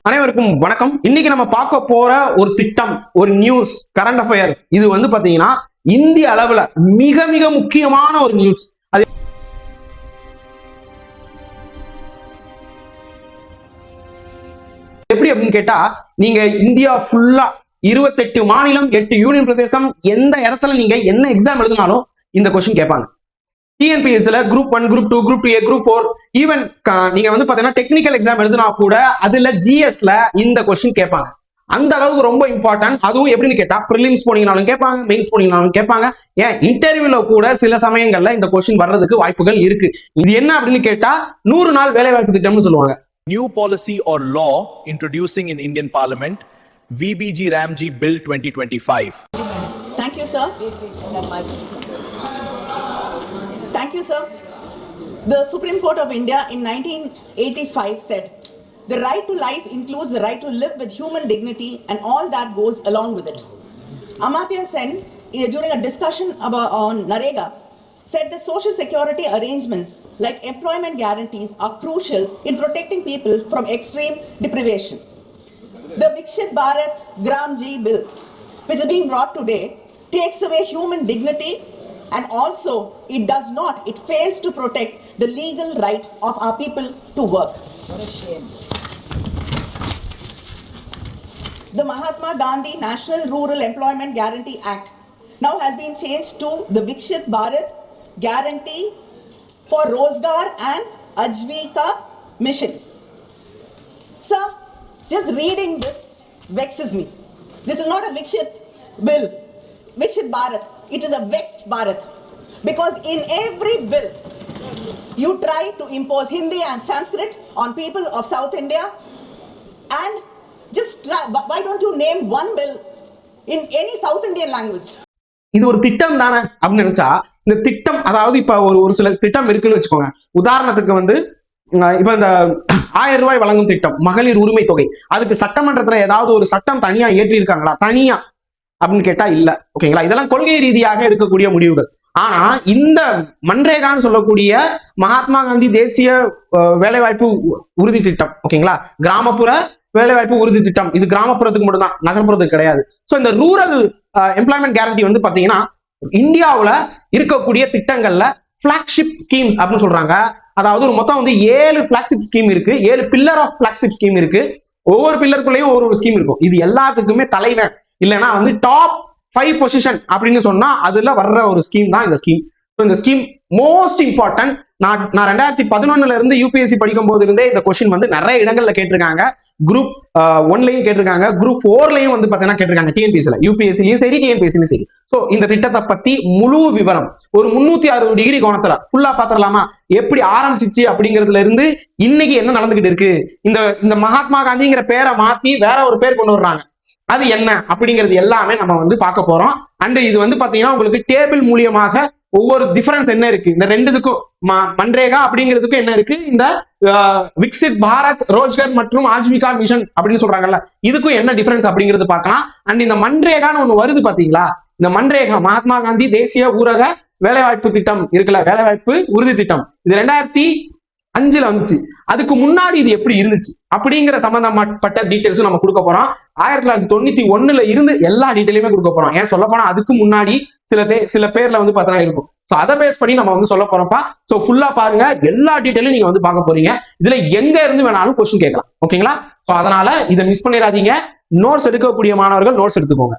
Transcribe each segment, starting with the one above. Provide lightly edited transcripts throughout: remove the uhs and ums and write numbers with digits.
அனைவருக்கும் வணக்கம். இன்னைக்கு நம்ம பார்க்க போற ஒரு திட்டம், ஒரு நியூஸ், கரண்ட் அஃபேர்ஸ். இது வந்து பாத்தீங்கன்னா இந்திய அளவுல மிக மிக முக்கியமான ஒரு நியூஸ். அது எப்படி அப்படின்னு கேட்டா, நீங்க இந்தியா ஃபுல்லா 28 மாநிலம் 8 யூனியன் பிரதேசம் எந்த இடத்துல நீங்க என்ன எக்ஸாம் எழுதினாலும் இந்த கொஸ்டின் கேட்பாங்க. டிஎன்பிஎஸ்சில group 1, group 2, group 2A, group 4, even நீங்க வந்து பாத்தீங்கன்னா டெக்னிக்கல் எக்ஸாம் எழுதினா கூட அதுல ஜிஎஸ்ல இந்த கொஸ்டின் கேட்பாங்க. அந்த அளவுக்கு ரொம்ப இம்பார்ட்டன்ட். அதுவும் எப்படின்னு கேட்டா, பிரிலிம்ஸ் போனீங்கனாலும் கேட்பாங்க, மெயின்ஸ் போனீங்கனாலும் கேட்பாங்க, ஏன் இன்டர்வியூல கூட சில சமயங்கள்ல இந்த கொஸ்டின் வர்றதுக்கு வாய்ப்புகள் இருக்கு. இது என்ன அப்படின்னு கேட்டா, 100 நாள் வேலை வாய்ப்பு திட்டம்னு சொல்லுவாங்க. New policy or law introducing in Indian Parliament, VBG Ramji Bill 2025. Thank you, sir. Thank you, sir. The Supreme Court of India in 1985 said, the right to life includes the right to live with human dignity and all that goes along with it. Amartya Sen, during a discussion on NREGA, said the social security arrangements like employment guarantees are crucial in protecting people from extreme deprivation. The Viksit Bharat Gramji Bill, which is being brought today, takes away human dignity, and also it fails to protect the legal right of our people to work. What a shame. The Mahatma Gandhi National Rural Employment Guarantee Act now has been changed to the Viksit Bharat Guarantee for Rozgar and Ajivika Mission. Sir, just reading this vexes me. This is not a Viksit bill, Viksit Bharat. It is a vexed Bharat. Because in every bill, you try to impose Hindi and Sanskrit on people of South India. And just try, why don't you name one bill in any South Indian language? இது ஒரு திட்டம் தானே அப்படின்னு நினைச்சா, இந்த திட்டம் அதாவது இப்ப ஒரு சில திட்டம் இருக்குன்னு வச்சுக்கோங்க. உதாரணத்துக்கு வந்து இப்ப இந்த 1000 ரூபாய் வழங்கும் திட்டம், மகளிர் உரிமை தொகை, அதுக்கு சட்டமன்றத்துல ஏதாவது ஒரு சட்டம் தனியா ஏற்றி இருக்காங்களா? தனியா அப்படின்னு கேட்டா இல்ல. ஓகேங்களா? இதெல்லாம் கொள்கை ரீதியாக இருக்கக்கூடிய முடிவுகள். ஆனா இந்த மன்ரேகான்னு சொல்லக்கூடிய மகாத்மா காந்தி தேசிய வேலைவாய்ப்பு உறுதி திட்டம், ஓகேங்களா, கிராமப்புற வேலைவாய்ப்பு உறுதி திட்டம், இது கிராமப்புறத்துக்கு மட்டும்தான், நகர்ப்புறத்துக்கு கிடையாது. சோ இந்த ரூரல் எம்ப்ளாய்மெண்ட் கேரண்டி வந்து பாத்தீங்கன்னா இந்தியாவுல இருக்கக்கூடிய திட்டங்கள்ல பிளாக்ஷிப் ஸ்கீம்ஸ் அப்படின்னு சொல்றாங்க. அதாவது ஒரு மொத்தம் வந்து 7 பிளாக்ஷிப் ஸ்கீம் இருக்கு, 7 பில்லர் ஆஃப் பிளாக்ஷிப் ஸ்கீம் இருக்கு. ஒவ்வொரு பில்லருக்குள்ளேயும் ஒரு ஸ்கீம் இருக்கும். இது எல்லாத்துக்குமே தலைவன் இல்லைன்னா வந்து டாப் 5 பொசிஷன் அப்படின்னு சொன்னா அதுல வர்ற ஒரு ஸ்கீம் தான் இந்த ஸ்கீம். இந்த ஸ்கீம் மோஸ்ட் இம்பார்ட்டன்ட். நான் 2011 இருந்து யூபிஎஸ்சி படிக்கும் போது இருந்தே இந்த கொஸ்டின் வந்து நிறைய இடங்கள்ல கேட்டிருக்காங்க. குரூப் 1லயும் கேட்டிருக்காங்க, குரூப் 4லயும் வந்து பாத்தீங்கன்னா கேட்டிருக்காங்க. டிஎன்பிஎஸ்சில, யூபிஎஸ்சிலயும் சரி, டிஎன்பிஎஸ்சியும் சரி. சோ இந்த திட்டத்தை பத்தி முழு விவரம் ஒரு 360 டிகிரி கோணத்துல ஃபுல்லா பாத்திரலாமா, எப்படி ஆரம்பிச்சிச்சு அப்படிங்கிறதுல இருந்து இன்னைக்கு என்ன நடந்துகிட்டு இருக்கு, இந்த மகாத்மா காந்திங்கிற பேரை மாத்தி வேற ஒரு பேர் கொண்டு வர்றாங்க, அது என்ன அப்படிங்கிறது எல்லாமே நம்ம வந்து பார்க்க போறோம். அண்ட் இது வந்து பாத்தீங்கன்னா உங்களுக்கு டேபிள் மூலியமாக ஒவ்வொரு டிஃபரன்ஸ் என்ன இருக்கு, இந்த ரெண்டுக்கும் மன்ரேகா அப்படிங்கிறதுக்கும் என்ன இருக்கு, இந்த விக்சித் பாரத் ரோஜ்கர் மற்றும் ஆஜீவிகா மிஷன் அப்படின்னு சொல்றாங்கல்ல, இதுக்கும் என்ன டிஃபரன்ஸ் அப்படிங்கிறது பார்க்கலாம். அண்ட் இந்த மன்ரேகான்னு ஒண்ணு வருது பாத்தீங்களா, இந்த மன்ரேகா மகாத்மா காந்தி தேசிய ஊரக வேலைவாய்ப்பு திட்டம் இருக்குல்ல, வேலைவாய்ப்பு உறுதி திட்டம், இது 2005 வந்துச்சு. அதுக்கு முன்னாடி இது எப்படி இருந்துச்சு அப்படிங்கிற சம்பந்தப்பட்ட டீடைல்ஸும் நம்ம கொடுக்க போறோம். 1991 இருந்து எல்லா டீடைலுமே கொடுக்க போறோம். ஏன் சொல்ல போனா அதுக்கு முன்னாடி சில பேர்ல வந்து பார்த்தா இருக்கும். சோ அதை பேஸ் பண்ணி நம்ம வந்து சொல்ல போறோம்ப்பா. சோ ஃபுல்லா பாருங்க, எல்லா டீடைலும் நீங்க வந்து பார்க்க போறீங்க. இதுல எங்க இருந்து வேணாலும் கொஸ்டின் கேட்கலாம். ஓகேங்களா? சோ அதனால இதை மிஸ் பண்ணிடாதீங்க. நோட்ஸ் எடுக்கக்கூடிய மாணவர்கள் நோட்ஸ் எடுத்துக்கோங்க.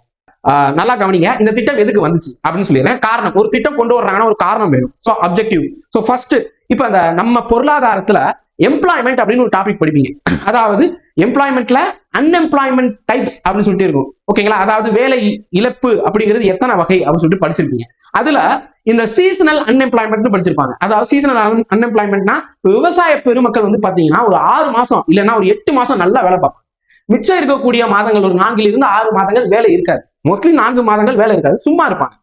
நல்லா கவனிங்க. இந்த திட்டம் எதுக்கு வந்துச்சு அப்படின்னு சொல்லிடுறேன். காரணம், ஒரு திட்டம் கொண்டு வர்றாங்கன்னா ஒரு காரணம் வேணும். So objective. சோ ஃபர்ஸ்ட் இப்ப அந்த நம்ம பொருளாதாரத்துல எம்ப்ளாய்மெண்ட் அப்படின்னு ஒரு டாபிக் படிப்பீங்க. அதாவது எம்ப்ளாய்மெண்ட்ல அன்எம்ப்ளாய்மெண்ட் டைப்ஸ் அப்படின்னு சொல்லிட்டு இருக்கும். ஓகேங்களா? அதாவது வேலை இழப்பு அப்படிங்கிறது எத்தனை வகை அப்படின்னு சொல்லிட்டு படிச்சிருப்பீங்க. அதுல இந்த சீசனல் அன்எம்ப்ளாய்மெண்ட் படிச்சிருப்பாங்க. அதாவது சீசனல் அன்எம்ப்ளாய்மெண்ட்னா விவசாய பெருமக்கள் வந்து பாத்தீங்கன்னா ஒரு 6 மாசம் இல்லைன்னா ஒரு 8 மாசம் நல்லா வேலை பார்ப்பாங்க. மிச்சம் இருக்கக்கூடிய மாதங்கள் ஒரு 4 இருந்து 6 மாதங்கள் வேலை இருக்காது. மோஸ்ட்லி 4 மாதங்கள் வேலை இருக்காது, சும்மா இருப்பாங்க,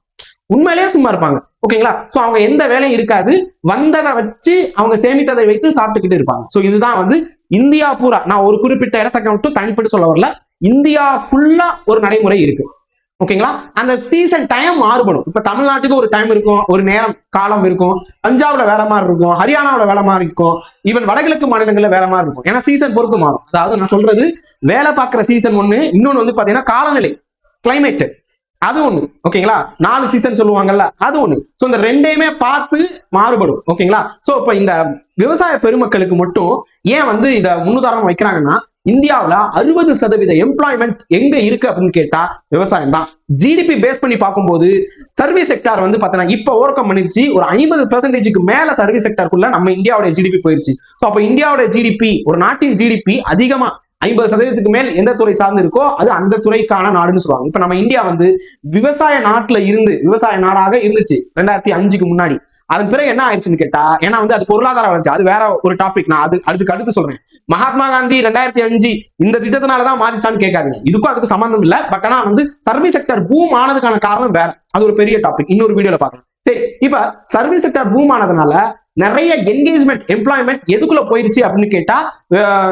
உண்மையிலேயே சும்மா இருப்பாங்க. ஓகேங்களா? சோ அவங்க எந்த வேலையும் இருக்காது, வந்ததை வச்சு அவங்க சேமித்ததை வைத்து சாப்பிட்டுக்கிட்டு இருப்பாங்க. சோ இதுதான் வந்து இந்தியா பூரா, நான் ஒரு குறிப்பிட்ட இடத்தை மட்டும் தனிப்பட்டு சொல்ல வரல, இந்தியா ஃபுல்லா ஒரு நடைமுறை இருக்கு. ஓகேங்களா. அந்த சீசன் டைம் மாறுபடும். இப்ப தமிழ்நாட்டுக்கு ஒரு டைம் இருக்கும், ஒரு நேரம் காலம் இருக்கும், பஞ்சாப்ல வேற மாதிரி இருக்கும், ஹரியானாவில வேற மாதிரி இருக்கும், ஈவன் வடகிழக்கு மாநிலங்கள்ல வேற மாதிரி இருக்கும். ஏன்னா சீசன் பொறுத்து மாறும். அதாவது நான் சொல்றது வேலை பார்க்குற சீசன் ஒண்ணு, இன்னொன்னு வந்து பாத்தீங்கன்னா காலநிலை கிளைமேட் அது ஒண்ணு. ஓகேங்களா. 4 சீசன் சொல்லுவாங்கல்ல அது ஒண்ணு. சோ இந்த ரெண்டையுமே பார்த்து மாறுபடும். ஓகேங்களா. சோ இப்ப இந்த விவசாய பெருமக்களுக்கு மட்டும் ஏன் வந்து இத முன்னுதாரணம் வைக்கிறாங்கன்னா, இந்தியாவுல 60% எம்ப்ளாய்மெண்ட் எங்க இருக்கு அப்படின்னு கேட்டா விவசாயம் தான். ஜிடிபி பேஸ் பண்ணி பார்க்கும்போது சர்வீஸ் செக்டார் வந்து பாத்தீங்கன்னா இப்ப ஓவர் கம் பண்ணிச்சு. ஒரு 50% மேல சர்வீஸ் செக்டாருக்குள்ள நம்ம இந்தியாவோட ஜிடிபி போயிருச்சு. சோ அப்ப இந்தியாவோட ஜிடிபி, ஒரு நாட்டின் ஜிடிபி அதிகமா 50% மேல் எந்த துறை சார்ந்து இருக்கோ அது அந்த துறைக்கான நாடுன்னு சொல்லுவாங்க. இப்ப நம்ம இந்தியா வந்து விவசாய நாட்டுல இருந்து விவசாய நாடாக இருந்துச்சு 2005க்கு முன்னாடி. அதன் பிறகு என்ன ஆயிடுச்சுன்னு கேட்டா, ஏன்னா வந்து அது பொருளாதார வளர்ச்சி, அது வேற ஒரு டாபிக், நான் அதுக்கு அடுத்து சொல்றேன். மகாத்மா காந்தி 2005 இந்த திட்டத்தினாலதான் மாறிச்சான்னு கேட்காதீங்க, இதுக்கும் அதுக்கு சம்பந்தம் இல்ல. பட் ஆனா வந்து சர்வீஸ் செக்டர் பூம் ஆனதுக்கான காரணம் வேற, அது ஒரு பெரிய டாபிக், இன்னொரு வீடியோல பார்க்கலாம். சரி, இப்ப சர்வீஸ் செக்டர் பூம் ஆனதுனால நிறைய என்கேஜ்மெண்ட் எம்ப்ளாய்மெண்ட் எதுக்குள்ள போயிருச்சு அப்படின்னு கேட்டா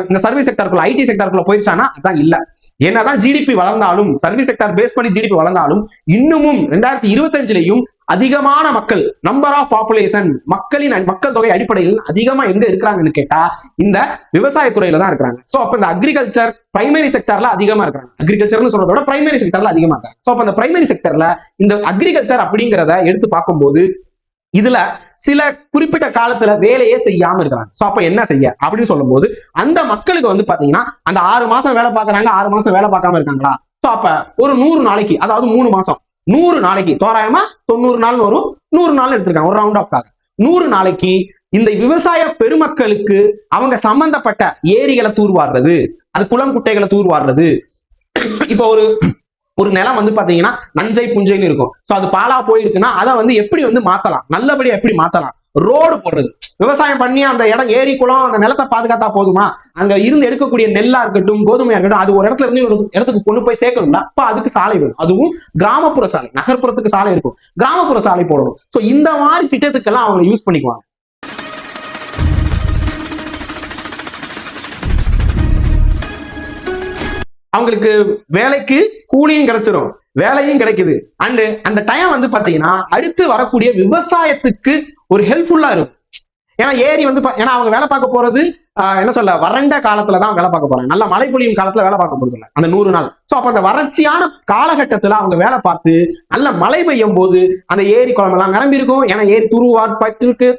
இந்த சர்வீஸ் செக்டருக்குள்ள ஐடி செக்டருக்குள்ள போயிருச்சானா அதான் இல்ல. என்னதான் ஜிடிபி வளர்ந்தாலும், சர்வீஸ் செக்டர் பேஸ் பண்ணி ஜிடிபி வளர்ந்தாலும் இன்னமும் 2025லயும் அதிகமான மக்கள், நம்பர் ஆஃப் பாப்புலேஷன், மக்கள் தொகை அடிப்படையில் அதிகமா எங்க இருக்கிறாங்கன்னு கேட்டா இந்த விவசாயத்துறையில தான் இருக்கிறாங்க. சோ அப்ப இந்த அக்ரிகல்ச்சர் பிரைமரி செக்டர்ல அதிகமா இருக்காங்க. அக்ரிகல்ச்சர்னு சொல்றதோட பிரைமரி செக்டர்ல அதிகமா இருக்காங்க. சோ அப்ப இந்த பிரைமரி செக்டர்ல இந்த அக்ரிகல்ச்சர் அப்படிங்கிறத எடுத்து பார்க்கும்போது இதுல சில குறிப்பிட்ட காலத்துல வேலையே செய்யாம இருக்கிறாங்க. சோ அப்ப என்ன செய்ய அப்படின்னு சொல்லும் போது அந்த மக்களுக்கு வந்து பாத்தீங்கன்னா அந்த 6 மாசம் வேலை பார்க்கறாங்க, 6 மாசம் வேலை பார்க்காம இருக்காங்களா. சோ அப்ப ஒரு 100 நாளைக்கு, அதாவது 3 மாசம் 100 நாளைக்கு தோராயமா 90 நாள் வரும், 100 நாள் எடுத்திருக்காங்க ஒரு ரவுண்ட் ஆஃப். 100 நாளைக்கு இந்த விவசாய பெருமக்களுக்கு அவங்க சம்பந்தப்பட்ட ஏரிகளை தூர்வாடுறது, அது குளம் குட்டைகளை தூர்வாடுறது. இப்போ ஒரு நிலம் வந்து பாத்தீங்கன்னா நஞ்சை புஞ்சைன்னு இருக்கும். சோ அது பாலா போயிருக்குன்னா அதை வந்து எப்படி வந்து மாத்தலாம், நல்லபடியா எப்படி மாத்தலாம், ரோடு போடுறது. விவசாயம் பண்ணி அந்த இடம் ஏரி குளம் அந்த நிலத்தை பாதுகாத்தா போதுமா, அங்க இருந்து எடுக்கக்கூடிய நெல்லா இருக்கட்டும் கோதுமையா இருக்கட்டும் அது ஒரு இடத்துல இருந்து ஒரு இடத்துக்கு கொண்டு போய் சேர்க்கணும்னா அப்ப அதுக்கு சாலை வேணும். அதுவும் கிராமப்புற சாலை, நகர்ப்புறத்துக்கு சாலை இருக்கும், கிராமப்புற சாலை போடணும். சோ இந்த மாதிரி திட்டத்துக்கெல்லாம் அவங்க யூஸ் பண்ணிக்குவாங்க. அவங்களுக்கு வேலைக்கு கூலியும் கிடைச்சிரும், வேலையும் கிடைக்குது. அண்ட் அந்த டைம் வந்து பாத்தீங்கன்னா அடுத்து வரக்கூடிய விவசாயத்துக்கு ஒரு ஹெல்ப்ஃபுல்லா இருக்கும். ஏன்னா ஏரி வந்து ஏன்னா அவங்க வேலை பார்க்க போறது என்ன சொல்ல வறண்ட காலத்துலதான் வேலை பார்க்க போறாங்க, நல்ல மழை பொழியும் காலத்துல வேலை பார்க்க போறது இல்லை அந்த 100 நாள். சோ அப்ப அந்த வறட்சியான காலகட்டத்துல அவங்க வேலை பார்த்து நல்ல மழை பெய்யும் போது அந்த ஏரி குளம் எல்லாம் நிரம்பி இருக்கும். ஏன்னா ஏரி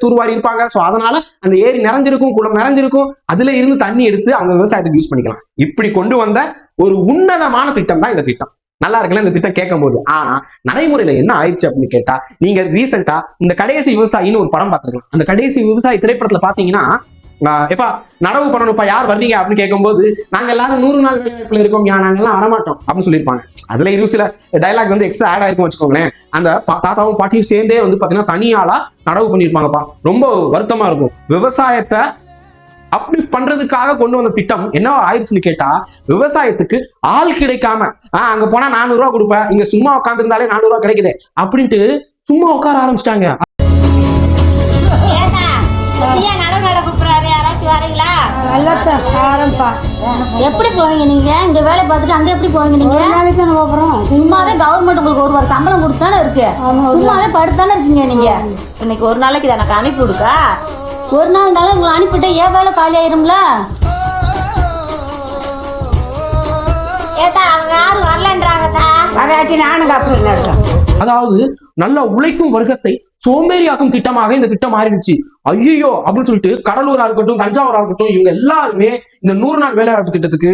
தூர்வாரி இருப்பாங்க. சோ அதனால அந்த ஏரி நிறைஞ்சிருக்கும், குளம் நிறைஞ்சிருக்கும், அதுல இருந்து தண்ணி எடுத்து அவங்க விவசாயத்துக்கு யூஸ் பண்ணிக்கலாம். இப்படி கொண்டு வந்த ஒரு உன்னதமான திட்டம் தான் இந்த திட்டம். நல்லா இருக்குல்ல இந்த திட்டம் கேட்கும் போது. ஆனா நடைமுறையில என்ன ஆயிடுச்சு அப்படின்னு கேட்டா, நீங்க ரீசெண்டா இந்த கடைசி விவசாயின்னு ஒரு படம் பார்த்திருக்கலாம். அந்த கடைசி விவசாயி திரைப்படத்துல பாத்தீங்கன்னா எப்பா நடவு பண்ணணும்ப்பா யார் வர்றீங்க அப்படின்னு கேட்கும்போது நாங்க எல்லாரும் 100 நாள் வேலைவாய்ப்புல இருக்கோம், நாங்க எல்லாம் வரமாட்டோம் அப்படின்னு சொல்லியிருப்பாங்க. அதுல சில டைலாக் வந்து எக்ஸ்ட்ரா ஆட் ஆயிருக்கும் வச்சுக்கோங்களேன். அந்த தாத்தாவும் பாட்டியும் சேர்ந்தே வந்து பாத்தீங்கன்னா தனியாளா நடவு பண்ணிருப்பாங்கப்பா. ரொம்ப வருத்தமா இருக்கும். விவசாயத்தை அப்படி பண்றதுக்காக கொண்டு வந்த திட்டம் என்ன ஆயிடுச்சுன்னு கேட்டா, விவசாயத்துக்கு ஆள் கிடைக்காம அங்க போனா 400 ரூபாய் கொடுப்பேன், இங்க சும்மா உட்கார்ந்து இருந்தாலே 400 ரூபாய் கிடைக்குது அப்படின்ட்டு சும்மா உட்கார ஆரம்பிச்சிட்டாங்க. எப்படி போவீங்க நீங்க? இங்க வேலை பார்த்துட்டு அங்க எப்படி போவீங்க நீங்க? நாளைக்கு தானே போறோம். சும்மாவே கவர்மெண்ட் உங்களுக்கு 1 வாரம் சம்பளம் கொடுத்தானே இருக்கு, சும்மாவே படுத்தானே இருக்கீங்க நீங்க. இன்னைக்கு ஒரு நாளைக்கு எனக்கு அனுப்பி விடுக்கா. ஒரு நாள் உங்களை அனுப்பிட்டு ஏன் வேலை காலி ஆயிரும்ல? ஏதா அவங்க யாரும் வரலன்றாங்கதா, வராட்டி நானும் கப்பல். அதாவது நல்ல உழைக்கும் வர்க்கத்தை சோம்பேறியாக்கும் திட்டமாக இந்த திட்டம் மாறிடுச்சு. ஐயோ அப்படின்னு சொல்லிட்டு கடலூரா இருக்கட்டும், தஞ்சாவூரா இருக்கட்டும், இவங்க எல்லாருமே இந்த 100 நாள் வேலைவாய்ப்பு திட்டத்துக்கு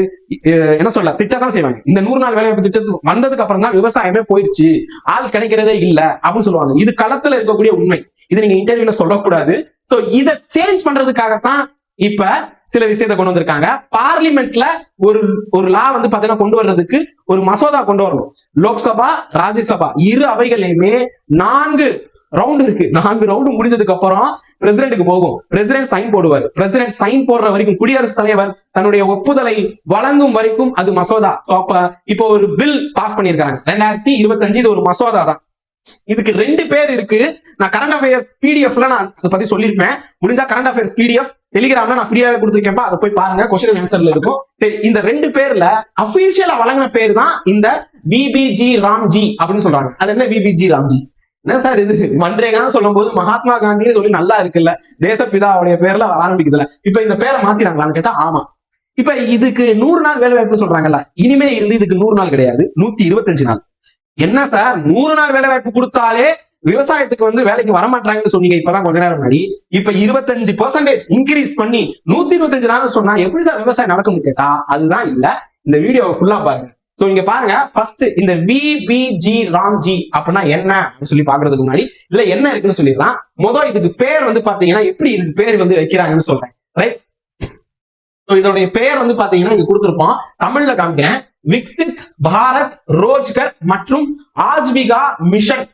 என்ன சொல்ல திட்டம் செய்வாங்க. இந்த 100 நாள் வேலைவாய்ப்பு திட்டத்துக்கு வந்ததுக்கு அப்புறம் தான் விவசாயமே போயிடுச்சு, ஆள் கிடைக்கிறதே இல்ல அப்படின்னு சொல்லுவாங்க. இது களத்துல இருக்கக்கூடிய உண்மை, இது நீங்க இன்டர்வியூல சொல்லக்கூடாது. சோ இதை சேஞ்ச் பண்றதுக்காகத்தான் இப்ப சில விஷயத்தை கொண்டு வந்திருக்காங்க. பார்லிமெண்ட்ல ஒரு லா வந்து பாத்தீங்கன்னா கொண்டு வர்றதுக்கு ஒரு மசோதா கொண்டு வரணும். லோக்சபா ராஜ்யசபா இரு அவைகளையுமே 4 ரவுண்ட் இருக்கு. 4 ரவுண்டு முடிஞ்சதுக்கு அப்புறம் பிரசிடென்ட்டுக்கு போகும். பிரசிடென்ட் சைன் போடுவார். பிரசிடென்ட் சைன் போடுற வரைக்கும், குடியரசுத் தலைவர் தன்னுடைய ஒப்புதலை வழங்கும் வரைக்கும் அது மசோதா. இப்போ ஒரு பில் பாஸ் பண்ணியிருக்காங்க 2025. இது ஒரு மசோதா தான். இதுக்கு 2 பேர் இருக்கு. நான் கரண்ட் அஃபேர்ஸ் பிடிஎஃப்ல நான் அதை பத்தி சொல்லியிருப்பேன். முடிஞ்சா கரண்ட் அஃபேர்ஸ் பிடிஎஃப் டெலிகிராம்ல நான் ஃப்ரீயாவே கொடுத்துருக்கேன்ப்பா, அதை போய் பாருங்க, கொஸ்டின் ஆன்சர்ல இருக்கும். சரி, இந்த 2 பேர்ல அபிஷியலா வழங்கின பேர் தான் இந்த விபிஜி ராம்ஜி அப்படின்னு சொல்றாங்க. அது என்ன விபிஜி ராம்ஜி? என்ன சார் இது? மன்ரேகான்னு சொல்லும் போது மகாத்மா காந்தின்னு சொல்லி நல்லா இருக்குல்ல, தேசப்பிதாவுடைய பேர்ல ஆரம்பிக்குதுல, இப்ப இந்த பேரை மாத்திராங்களான்னு கேட்டா ஆமா. இப்ப இதுக்கு 100 நாள் வேலை வாய்ப்பு சொல்றாங்கல்ல, இனிமே இருந்து இதுக்கு 100 நாள் கிடையாது, 125 நாள். என்ன சார் 100 நாள் வேலை வாய்ப்பு கொடுத்தாலே விவசாயத்துக்கு வந்து வேலைக்கு வரமாட்டாங்கன்னு சொன்னீங்க இப்பதான் கொஞ்ச நேரம் முன்னாடி. இப்ப 25% இன்க்ரீஸ் பண்ணி 125 நாள் சொன்னா எப்படி சார் விவசாயம் நடக்கும்னு கேட்டா அதுதான் இல்ல. இந்த வீடியோவை ஃபுல்லா பாருங்க. சோ இங்க பாருங்க, ஃபர்ஸ்ட் இந்த விபிஜி ராம்ஜி அப்படின்னா என்ன அப்படின்னு சொல்லி பாக்குறதுக்கு முன்னாடி இல்ல என்ன இருக்குன்னு சொல்லிடலாம். முதல் இதுக்கு பேர் வந்து பாத்தீங்கன்னா எப்படி இதுக்கு பேர் வந்து வைக்கிறாங்கன்னு சொல்றேன். ரைட், இதோடைய பேர் வந்து பாத்தீங்கன்னா இங்க கொடுத்திருப்போம், தமிழ்ல காமிக்கிறேன். விக்சித் பாரத் ரோஜ்கர் மற்றும் ஆஜ்விகா மிஷன்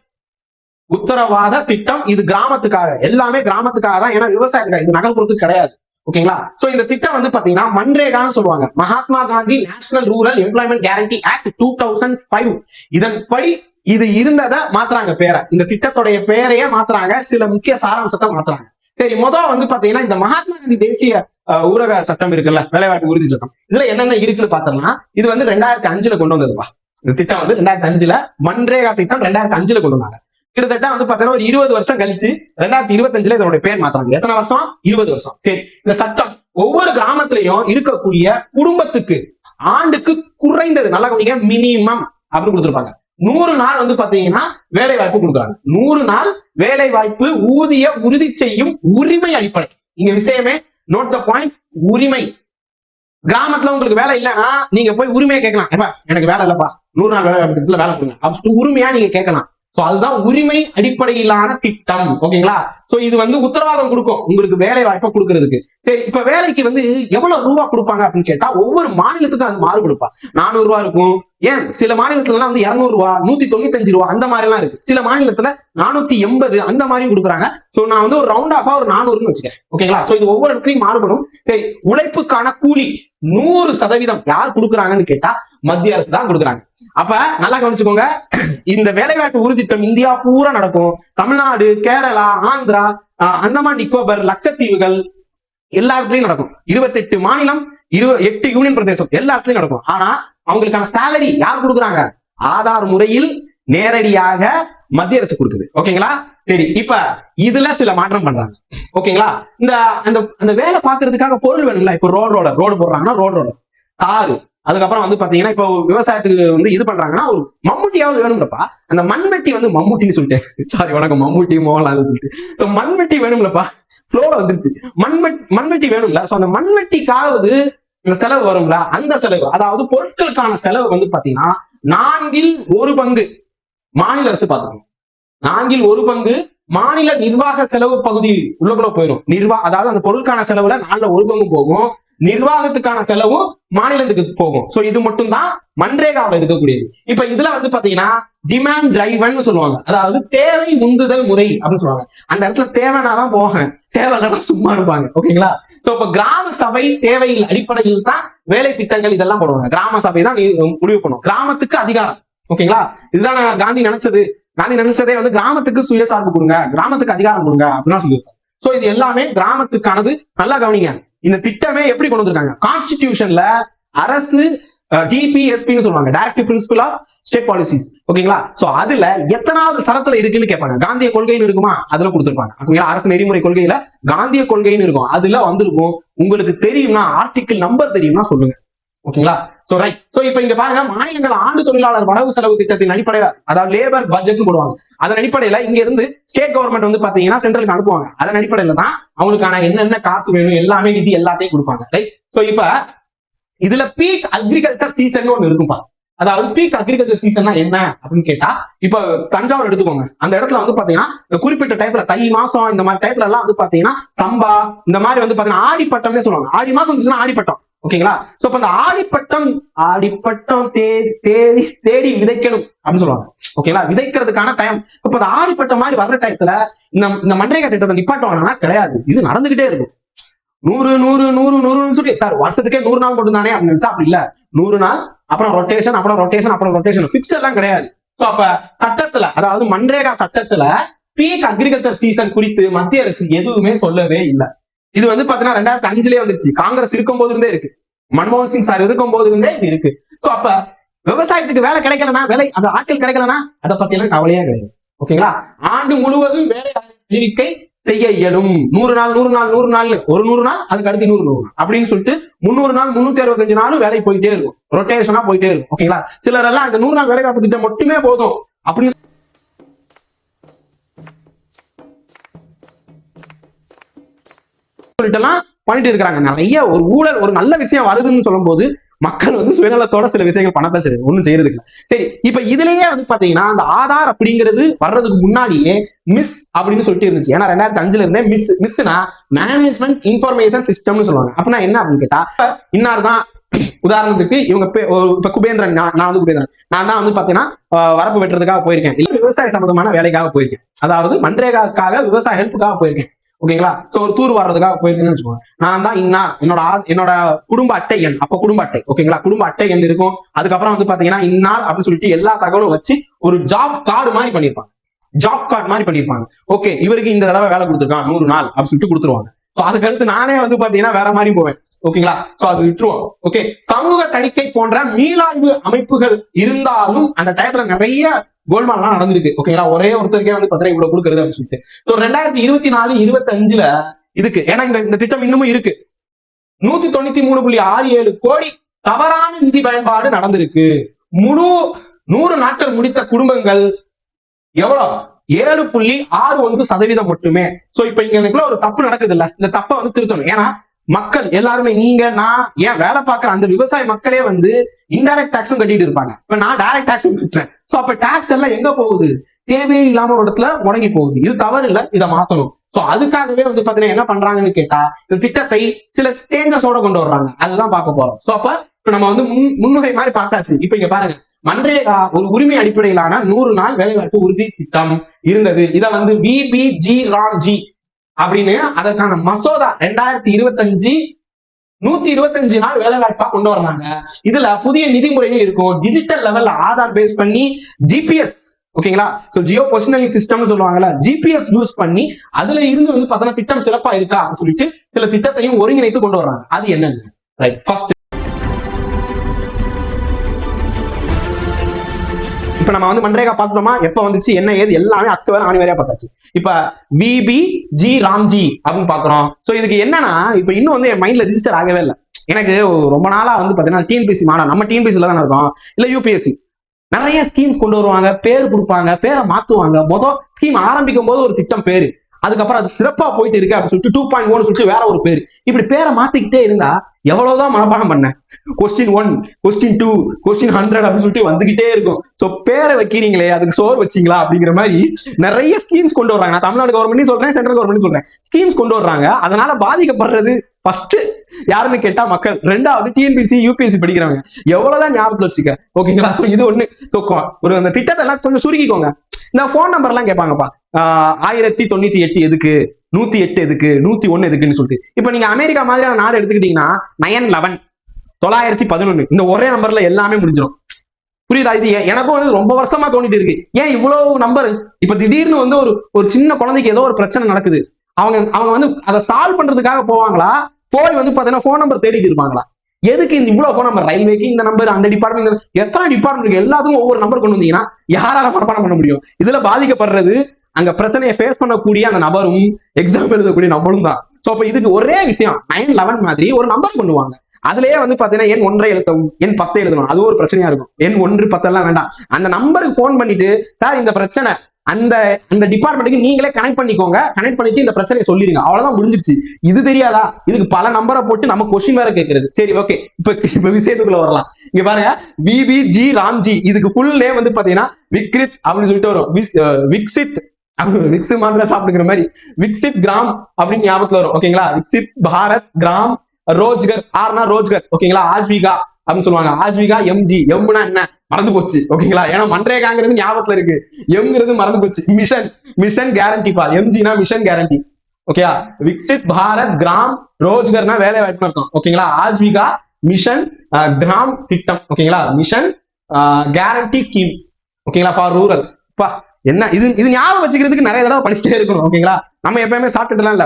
உத்தரவாத திட்டம். இது கிராமத்துக்காக, எல்லாமே கிராமத்துக்காக தான், ஏன்னா விவசாயத்துக்காக, இது நகர்ப்புறத்துக்கு கிடையாது. ஓகேங்களா? சோ இந்த திட்டம் வந்து பாத்தீங்கன்னா மன்ரேகான்னு சொல்லுவாங்க, Mahatma Gandhi national rural employment guarantee act 2005. இதன்படி இது இருந்ததை மாத்துறாங்க பேரை, இந்த திட்டத்துடைய பேரையே மாத்துறாங்க, சில முக்கிய சாராம்சத்தை மாத்துறாங்க. சரி, முதல் வந்து பாத்தீங்கன்னா இந்த மகாத்மா காந்தி தேசிய ஊரக சட்டம் இருக்குல்ல, வேலைவாய்ப்பு உறுதி சட்டம், இதுல என்னென்ன இருக்குன்னு பார்த்தோம்னா இது வந்து 2005 கொண்டு வந்ததுப்பா. இந்த திட்டம் வந்து 2005 மன்ரேகா திட்டம் 2005 கொண்டு வந்தாங்க. கிட்டத்தட்ட வந்து பாத்தீங்கன்னா ஒரு 20 வருஷம் கழிச்சு 2025 இதனுடைய பேர் மாத்தாங்க. எத்தனை வருஷம்? 20 வருஷம். சரி, இந்த சட்டம் ஒவ்வொரு கிராமத்திலையும் இருக்கக்கூடிய குடும்பத்துக்கு ஆண்டுக்கு குறைந்தது, நல்லா கவனிங்க, மினிமம் அப்படின்னு கொடுத்துருப்பாங்க 100 நாள் வந்து பாத்தீங்கன்னா வேலை வாய்ப்பு கொடுக்குறாங்க. 100 நாள் வேலை வாய்ப்பு ஊதிய உறுதி செய்யும் உரிமை அடிப்படை. இங்க விஷயமே நோட் த பாயிண்ட், உரிமை. கிராமத்துல உங்களுக்கு வேலை இல்லைன்னா நீங்க போய் உரிமையை கேட்கலாம், ஏப்பா எனக்கு வேலை இல்லப்பா 100 நாள் வேலை வாய்ப்பு வேலை கொடுங்க அப்படி உரிமையா நீங்க கேட்கலாம். சோ அதுதான் உரிமை அடிப்படையிலான திட்டம். ஓகேங்களா? சோ இது வந்து உத்தரவாதம் கொடுக்கும் உங்களுக்கு வேலை வாய்ப்பை கொடுக்கறதுக்கு. சரி, இப்ப வேலைக்கு வந்து எவ்வளவு ரூபா கொடுப்பாங்க அப்படின்னு கேட்டா ஒவ்வொரு மாநிலத்துக்கும் அது மாறுபடுப்பா. 400 ரூபா இருக்கும், ஏன் சில மாநிலத்துல எல்லாம் வந்து 200 ரூபா, 195 ரூபா அந்த மாதிரி எல்லாம் இருக்கு. சில மாநிலத்துல 480 அந்த மாதிரி கொடுக்குறாங்க. சோ நான் வந்து ஒரு ரவுண்ட் ஆஃபா ஒரு 400ன்னு வச்சுக்கிறேன். ஓகேங்களா? சோ இது ஒவ்வொரு இடத்துலயும் மாறுபடும். சரி, உழைப்புக்கான கூலி 100% யார் கொடுக்குறாங்கன்னு கேட்டா மத்திய அரசு தான் கொடுக்குறாங்க. அப்ப நல்லா கவனிச்சுக்கோங்க, இந்த வேலைவாய்ப்பு உறுதி திட்டம் இந்தியா பூரா நடக்கும். தமிழ்நாடு, கேரளா, ஆந்திரா, அந்தமான் நிக்கோபர், லட்சத்தீவுகள் எல்லா இடத்துலயும் நடக்கும். 28 மாநிலம், 8 யூனியன் பிரதேசம் எல்லா இடத்துலயும் நடக்கும். ஆனா அவங்களுக்கான சேலரி யார் கொடுக்குறாங்க? ஆதார் முறையில் நேரடியாக மத்திய அரசு கொடுக்குது. ஓகேங்களா? சரி, இப்ப இதுல சில மாற்றம் பண்றாங்க. ஓகேங்களா? இந்த அந்த வேலை பாக்குறதுக்காக பொருள் வேணும்ல. இப்ப ரோடு போடுறாங்கன்னா ரோடு தாரு, அதுக்கப்புறம் வந்து பாத்தீங்கன்னா இப்போ விவசாயத்துக்கு வந்து இது பண்றாங்கன்னா ஒரு மம்முட்டியாவது வேணும்லப்பா. அந்த மண்வெட்டி வந்து மம்முட்டின்னு சொல்லிட்டேன், சாரி வணக்கம், மம்முட்டி மோகன்லால் சொல்லிட்டு மண்வெட்டி வேணும்லப்பா, ஃப்ளோல வந்துருச்சு. மண்வெட்டி வேணும்ல. சோ அந்த மண்வெட்டிக்காவது இந்த செலவு வரும்ல, அந்த செலவு, அதாவது பொருட்களுக்கான செலவு வந்து பாத்தீங்கன்னா 4/1 மாநில அரசு பார்த்துக்கணும். 4/1 மாநில நிர்வாக செலவு பகுதி உள்ளக்குள்ள போயிடும். அதாவது அந்த பொருட்கான செலவுல 4/1 போகும், நிர்வாகத்துக்கான செலவும் மாநிலத்துக்கு போகும். சோ இது மட்டும் தான் மன்ரேகாவில் இருக்கக்கூடியது. இப்ப இதுல வந்து பாத்தீங்கன்னா டிமாண்ட் டிரைவன் சொல்லுவாங்க, அதாவது தேவை உந்துதல் முறை அப்படின்னு சொல்லுவாங்க. அந்த இடத்துல தேவைனாதான் போக, தேவைன்னா சும்மா இருப்பாங்க. ஓகேங்களா? சோ இப்ப கிராம சபை தேவையில் அடிப்படையில் தான் வேலை திட்டங்கள் இதெல்லாம் போடுவாங்க. கிராம சபை தான் முடிவு பண்ணும், கிராமத்துக்கு அதிகாரம். ஓகேங்களா? இதுதான் காந்தி நினைச்சது. காந்தி நினைச்சதே வந்து கிராமத்துக்கு சுயசார்பு கொடுங்க, கிராமத்துக்கு அதிகாரம் கொடுங்க அப்படின்னு சொல்லியிருக்காங்க. சோ இது எல்லாமே கிராமத்துக்கானது. நல்லா கவனிங்க, இந்த திட்டமே எப்படி கொண்டு வந்திருக்காங்க, கான்ஸ்டிடியூஷன்ல அரசு டிபிஎஸ்பின்னு சொல்லுவாங்க, directive principle of state policies. ஓகேங்களா? சோ அதுல எத்தனாவது சரத்துல இருக்குன்னு கேட்பாங்க. காந்திய கொள்கைன்னு இருக்குமா, அதுல கொடுத்திருப்பாங்க. ஓகேங்களா? அரசு நெறிமுறை கொள்கையில காந்திய கொள்கைன்னு இருக்கும், அதுல வந்திருக்கும். உங்களுக்கு தெரியும்னா ஆர்டிகிள் நம்பர் தெரியும்னா சொல்லுங்க. ஓகேங்களா? So right. சோ இப்ப இங்க பாருங்க, மாநிலங்கள் ஆண்டு தொழிலாளர் வரவு செலவு திட்டத்தின் அடிப்படையில, அதாவது லேபர் பட்ஜெட் போடுவாங்க. அதன் அடிப்படையில இங்க இருந்து ஸ்டேட் கவர்மெண்ட் வந்து பாத்தீங்கன்னா சென்ட்ரலுக்கு அனுப்புவாங்க. அதன் அடிப்படையில தான் அவங்களுக்கான என்னென்ன காசு வேணும் எல்லாமே நிதி எல்லாத்தையும் கொடுப்பாங்க. ரைட். சோ இப்ப இதுல பீக் அக்ரிகல்ச்சர் சீசன் ஒண்ணு இருக்கும்பா. அதாவது பீக் அக்ரிகல்ச்சர் சீசன்னா என்ன அப்படின்னு கேட்டா, இப்ப தஞ்சாவூர் எடுத்துக்கோங்க. அந்த இடத்துல வந்து பாத்தீங்கன்னா குறிப்பிட்ட டைப்ல தை மாசம் இந்த மாதிரி டைப்ல எல்லாம் வந்து பாத்தீங்கன்னா சம்பா இந்த மாதிரி வந்து பாத்தீங்கன்னா ஆடிப்பட்டம்னே சொல்லுவாங்க. ஆடி மாசம் வந்துச்சுன்னா ஆடிப்பட்டம். ஓகேங்களா? சோ இப்ப அந்த ஆடிப்பட்டம் தேடி விதைக்கணும் அப்படின்னு சொல்லுவாங்க. ஓகேங்களா? விதைக்கிறதுக்கான டைம். இப்ப அந்த ஆடிப்பட்டம் மாதிரி வர்ற டயத்துல இந்த மன்ரேகா திட்டத்தை நிப்பாட்டுவாங்கன்னா கிடையாது, இது நடந்துகிட்டே இருக்கும். 100 சொல்லி சார் வருஷத்துக்கே 100 நாள் மட்டும் தானே அப்படின்னு நினைச்சா அப்படி இல்ல. 100 நாள், அப்புறம் ரொட்டேஷன் பிக்ஸ் எல்லாம் கிடையாது. சோ அப்ப சட்டத்துல, அதாவது மன்ரேகா சட்டத்துல பீக் அக்ரிகல்ச்சர் சீசன் குறித்து மத்திய அரசு எதுவுமே சொல்லவே இல்லை. இது வந்து பாத்தீங்கன்னா 2005 வந்துருச்சு. காங்கிரஸ் இருக்கும் போது இருந்தே இருக்கு, மன்மோகன் சிங் சார் இருக்கும் போது இருந்தே இது இருக்கு. சோ அப்ப விவசாயத்துக்கு வேலை கிடைக்கலனா, வேலை அந்த ஆட்கள் கிடைக்கலனா அதை பத்தி எல்லாம் கவலையே கிடையாது. ஓகேங்களா? ஆண்டு முழுவதும் வேலை அறிவிக்கை செய்ய இயலும். 100 நாள் 100 நாள் 100 நாள், ஒரு 100 நாள், அதுக்கு அடுத்து 100 நாள் அப்படின்னு சொல்லிட்டு 300 நாள் 365 நாளும் வேலை போயிட்டே இருக்கும், ரொட்டேஷனா போயிட்டே இருக்கும். ஓகேங்களா? சிலர் எல்லாம் இந்த 100 நாள் வேலை வாய்ப்பு திட்டம் மட்டுமே போதும் அப்படின்னு சொல்லிட்டு எல்லாம் பண்ணிட்டு இருக்காங்க. நிறைய ஒரு ஊழல், ஒரு நல்ல விஷயம் வருதுன்னு சொல்லும் போது மக்கள் வந்து சுயநலத்தோட சில விஷயங்கள் பண்ணத்தான் சரி, ஒண்ணும் செய்யறதுக்கு. சரி, இப்ப இதுலயே வந்து பாத்தீங்கன்னா அந்த ஆதார் அப்படிங்கிறது வர்றதுக்கு முன்னாடியே மிஸ் அப்படின்னு சொல்லிட்டு இருந்துச்சு. ஏன்னா 2005 இருந்தே மிஸ்னா மேனேஜ்மெண்ட் இன்ஃபர்மேஷன் சிஸ்டம்னு சொல்லுவாங்க. அப்படின்னா என்ன அப்படின்னு கேட்டா, இன்னார்தான் உதாரணத்துக்கு இவங்க இப்ப குபேந்திரன், நான் வந்து குபேந்திரன், நான் தான் வந்து பாத்தீங்கன்னா வரப்பு வெட்டுறதுக்காக போயிருக்கேன், இல்ல விவசாய சம்பந்தமான வேலைக்காக போயிருக்கேன், அதாவது மன்ரேகாக்காக விவசாய ஹெல்ப்புக்காக போயிருக்கேன். ஓகேங்களா? சோ ஒரு தூர் வர்றதுக்காக போயிருக்கேன்னு வச்சுக்கோங்க. நான் தான் இன்னார், என்னோட குடும்ப அட்டை எண், அப்ப குடும்ப அட்டை, ஓகேங்களா, குடும்ப அட்டை எண் இருக்கும். அதுக்கப்புறம் வந்து பாத்தீங்கன்னா இன்னார் அப்படின்னு சொல்லிட்டு எல்லா தகவலும் வச்சு ஒரு ஜாப் கார்டு மாதிரி பண்ணிருப்பாங்க. ஜாப் கார்டு மாதிரி பண்ணிருப்பாங்க. ஓகே, இவருக்கு இந்த தடவை வேலை கொடுத்துருக்கான் 100 நாள் அப்படின்னு சொல்லிட்டு கொடுத்துருவாங்க. அதுக்கடுத்து நானே வந்து பாத்தீங்கன்னா வேற மாதிரி போவேன். ஓகேங்களா? சோ அது விட்டுருவோம். ஓகே, சமூக தணிக்கை போன்ற மீளாய்வு அமைப்புகள் இருந்தாலும் அந்த டயத்துல நிறைய கோல்மால்லாம் நடந்திருக்கு. ஓகேங்களா? ஒரே ஒருத்தருக்கே வந்து பத்திரம் இவ்வளவு கொடுக்குறது அப்படின்னு சொல்லிட்டு. சோ 2024-25 இதுக்கு, ஏன்னா இந்த திட்டம் இன்னமும் இருக்கு, 193.67 கோடி தவறான நிதி பயன்பாடு நடந்திருக்கு. முழு 100 நாட்கள் முடித்த குடும்பங்கள் எவ்வளவு? 7.61% மட்டுமே. சோ இப்ப இங்க ஒரு தப்பு நடக்குது இல்ல, இந்த தப்பை வந்து திருத்தணும். ஏன்னா மக்கள் எல்லாருமே, நீங்க, நான், ஏன் வேலை பார்க்கிற அந்த விவசாய மக்களே வந்து இன்டைரக்ட் டாக்ஸும் கட்டிட்டு இருப்பாங்க. இப்ப நான் டைரக்ட் டாக்ஸும் கட்டுறேன். சோ அப்ப டாக்ஸ் எல்லாம் எங்க போகுது? தேவையே இல்லாம ஒரு இடத்துல முடங்கி போகுது. இது தவறு இல்ல, இதை மாத்தணும். சோ அதுக்காகவே வந்து பாத்தீங்கன்னா என்ன பண்றாங்கன்னு கேட்டா, இந்த திட்டத்தை சில சேஞ்சஸோட கொண்டு வர்றாங்க. அதுதான் பார்க்க போறோம். சோ அப்ப நம்ம வந்து முன்னுரை மாதிரி பார்த்தாச்சு. இப்ப இங்க பாருங்க, மன்ரேகா ஒரு உரிமை அடிப்படையிலான 100 நாள் வேலைவாய்ப்பு உறுதி திட்டம் இருந்தது. இதை வந்து விபிஜி ராம்ஜி அப்படின்னு அதற்கான மசோதா 2025 125 நாள் வேலை வாய்ப்பா கொண்டு வர்றாங்க. இதுல புதிய நிதிமுறையும் இருக்கும். டிஜிட்டல் லெவல்ல ஆதார் பேஸ் பண்ணி ஜிபிஎஸ், ஓகேங்களா, சோ ஜியோ பொசிஷனரிங் சிஸ்டம்னு சொல்லுவாங்கல்ல, ஜிபிஎஸ் யூஸ் பண்ணி அதுல இருந்து வந்து பார்த்தீங்கன்னா திட்டம் சிறப்பா இருக்கா அப்படின்னு சொல்லிட்டு சில திட்டத்தையும் ஒருங்கிணைத்து கொண்டு வர்றாங்க. அது என்னன்னு ரைட். ஃபர்ஸ்ட் இப்ப நம்ம வந்து மன்ரேகா பார்த்துட்டோமா, எப்ப வந்துச்சு, என்ன ஏது, எல்லாமே அக்கவேற ஆணிவேறையா பார்த்தாச்சு. இப்ப விபிஜி ராம்ஜி அப்படின்னு பாக்குறோம். சோ இதுக்கு என்னன்னா, இப்ப இன்னும் வந்து என் மைண்ட்ல ரிஜிஸ்டர் ஆகவே இல்லை. எனக்கு ரொம்ப நாளா வந்து பாத்தீங்கன்னா டிஎன்பிஎஸ்சி மாடல், நம்ம டிஎன்பிஎஸ்சில தான் இருக்கோம், இல்ல யூபிஎஸ்சி, நிறைய ஸ்கீம்ஸ் கொண்டு வருவாங்க, பேர் கொடுப்பாங்க, பேரை மாத்துவாங்க. மொதல் ஸ்கீம் ஆரம்பிக்கும் போது ஒரு திட்டம் பேரு, அதுக்கப்புறம் அது சிறப்பா போயிட்டு இருக்கு அப்படின்னு சொல்லிட்டு 2.1 சொல்லிட்டு வேற ஒரு பேரு, இப்படி பேரை மாத்திக்கிட்டே இருந்தா எவ்வளவுதான் மனப்பாடம் பண்ண, கொஸ்டின் 1, கொஸ்டின் 2, கொஸ்டின் 100 அப்படின்னு சொல்லிட்டு வந்துகிட்டே இருக்கும். சோ பேரை வைக்கிறீங்களே, அதுக்கு சோறு வச்சீங்களா அப்படிங்கிற மாதிரி நிறைய ஸ்கீம்ஸ் கொண்டு வர்றாங்க. நான் தமிழ்நாடு கவர்மெண்ட் சொல்றேன், சென்ட்ரல் கவர்மெண்ட் சொல்றேன், ஸ்கீம்ஸ் கொண்டு வர்றாங்க. அதனால பாதிக்கப்படுறது ஃபர்ஸ்ட் யாருன்னு கேட்டா மக்கள், ரெண்டாவது டிஎன்பிஎஸ்சி யூபிஎஸ்சி படிக்கிறவங்க. எவ்வளவுதான் ஞாபகத்துல வச்சுக்க, ஓகேங்களா? சோ இது ஒண்ணு. சோ ஒரு அந்த திட்டத்தை எல்லாம் கொஞ்சம் சுருக்கிக்கோங்க. இந்த போன் நம்பர் எல்லாம் கேட்பாங்கப்பா, 1098 எதுக்கு, 108 எதுக்கு, 101 எதுக்குன்னு சொல்லிட்டு. இப்ப நீங்க அமெரிக்கா மாதிரியான நாடு எடுத்துக்கிட்டீங்கன்னா 911 911 இந்த ஒரே நம்பர்ல எல்லாமே முடிஞ்சிடும். புரியுதா? இது எனக்கும் வந்து ரொம்ப வருஷமா தோண்டிட்டு இருக்கு, ஏன் இவ்வளவு நம்பர்? இப்ப திடீர்னு வந்து ஒரு சின்ன குழந்தைக்கு ஏதோ ஒரு பிரச்சனை நடக்குது, அவங்க வந்து அதை சால்வ் பண்றதுக்காக போவாங்களா, போய் வந்து பாத்தீங்கன்னா போன் நம்பர் தேடிட்டு இருப்பாங்களா? எதுக்கு இந்த இவ்வளவு போன் நம்பர்? ரயில்வேக்கு இந்த நம்பர், அந்த டிபார்ட்மெண்ட், எத்தனை டிபார்ட்மெண்ட் இருக்கு, எல்லாத்துக்கும் ஒவ்வொரு நம்பர் கொண்டு வந்தீங்கன்னா யாரால மனப்பாடம் பண்ண முடியும்? இதுல பாதிக்கப்படுறது அங்க பிரச்சனையை ஃபேஸ் பண்ணக்கூடிய அந்த நபரும், எக்ஸாம் எழுதக்கூடிய நம்பரும் தான். சோ அப்ப இதுக்கு ஒரே விஷயம், 911 மாதிரி ஒரு நம்பர் கொண்டுவாங்க. அதுலயே வந்து பாத்தீங்கன்னா எண் 1 எழுதவும், எண் 10 எழுதணும். அது ஒரு பிரச்சனையா இருக்கும். எண் 1, 10 எல்லாம் வேண்டாம். அந்த நம்பருக்கு போன் பண்ணிட்டு, சார் இந்த பிரச்சனை, அந்த டிபார்ட்மெண்ட்டுக்கு நீங்களே கனெக்ட் பண்ணிக்கோங்க, கனெக்ட் பண்ணிட்டு இந்த பிரச்சனையை சொல்லிருங்க, அவ்வளவுதான் முடிஞ்சிருச்சு. இது தெரியாதா? இதுக்கு பல நம்பரை போட்டு நம்ம கொஸ்டின் வேற கேட்கறது. சரி, ஓகே, இப்ப விஷயத்துக்குள்ள வரலாம். இங்க பாருங்க, விபிஜி ராம்ஜி, இதுக்கு ஃபுல் நேம் வந்து பாத்தீங்கன்னா விக்ரித் அப்படின்னு சொல்லிட்டு வரும். விக்சித், விக்ஸ் மாத்திரை சாப்பிடுங்கிற மாதிரி விக்சித் கிராம் அப்படின்னு ஞாபகத்துல வரும். ஓகேங்களா? விக்சித் பாரத் கிராம் ரோஜ்கர், ஆர்னா ரோஜ்கர், ஓகேங்களா? ஆஜ்விகா அப்படின்னு சொல்லுவாங்க. ஆஜ்விகா எம்ஜி, எம்னா என்ன மறந்து போச்சு, ஓகேங்களா? ஏன்னா மன்ரேகாங்கிறது ஞாபகத்துல இருக்கு, எம்ங்கிறது மறந்து போச்சு. மிஷன் கேரண்டி பா, எம்ஜினா மிஷன் கேரண்டி, ஓகேயா? விக்சித் பாரத் கிராம் ரோஜ்கர்னா வேலை வாய்ப்பு இருக்கும், ஓகேங்களா? ஆஜ்விகா மிஷன் கிராம் திட்டம், ஓகேங்களா? மிஷன் கேரண்டி ஸ்கீம், ஓகேங்களா? For rural. பா என்ன இது ஞாபகம் வச்சுக்கிறதுக்கு நிறைய தடவை படிச்சுட்டே இருக்கணும், ஓகேங்களா? நம்ம எப்பயுமே சாப்பிட்டுலாம் இல்ல,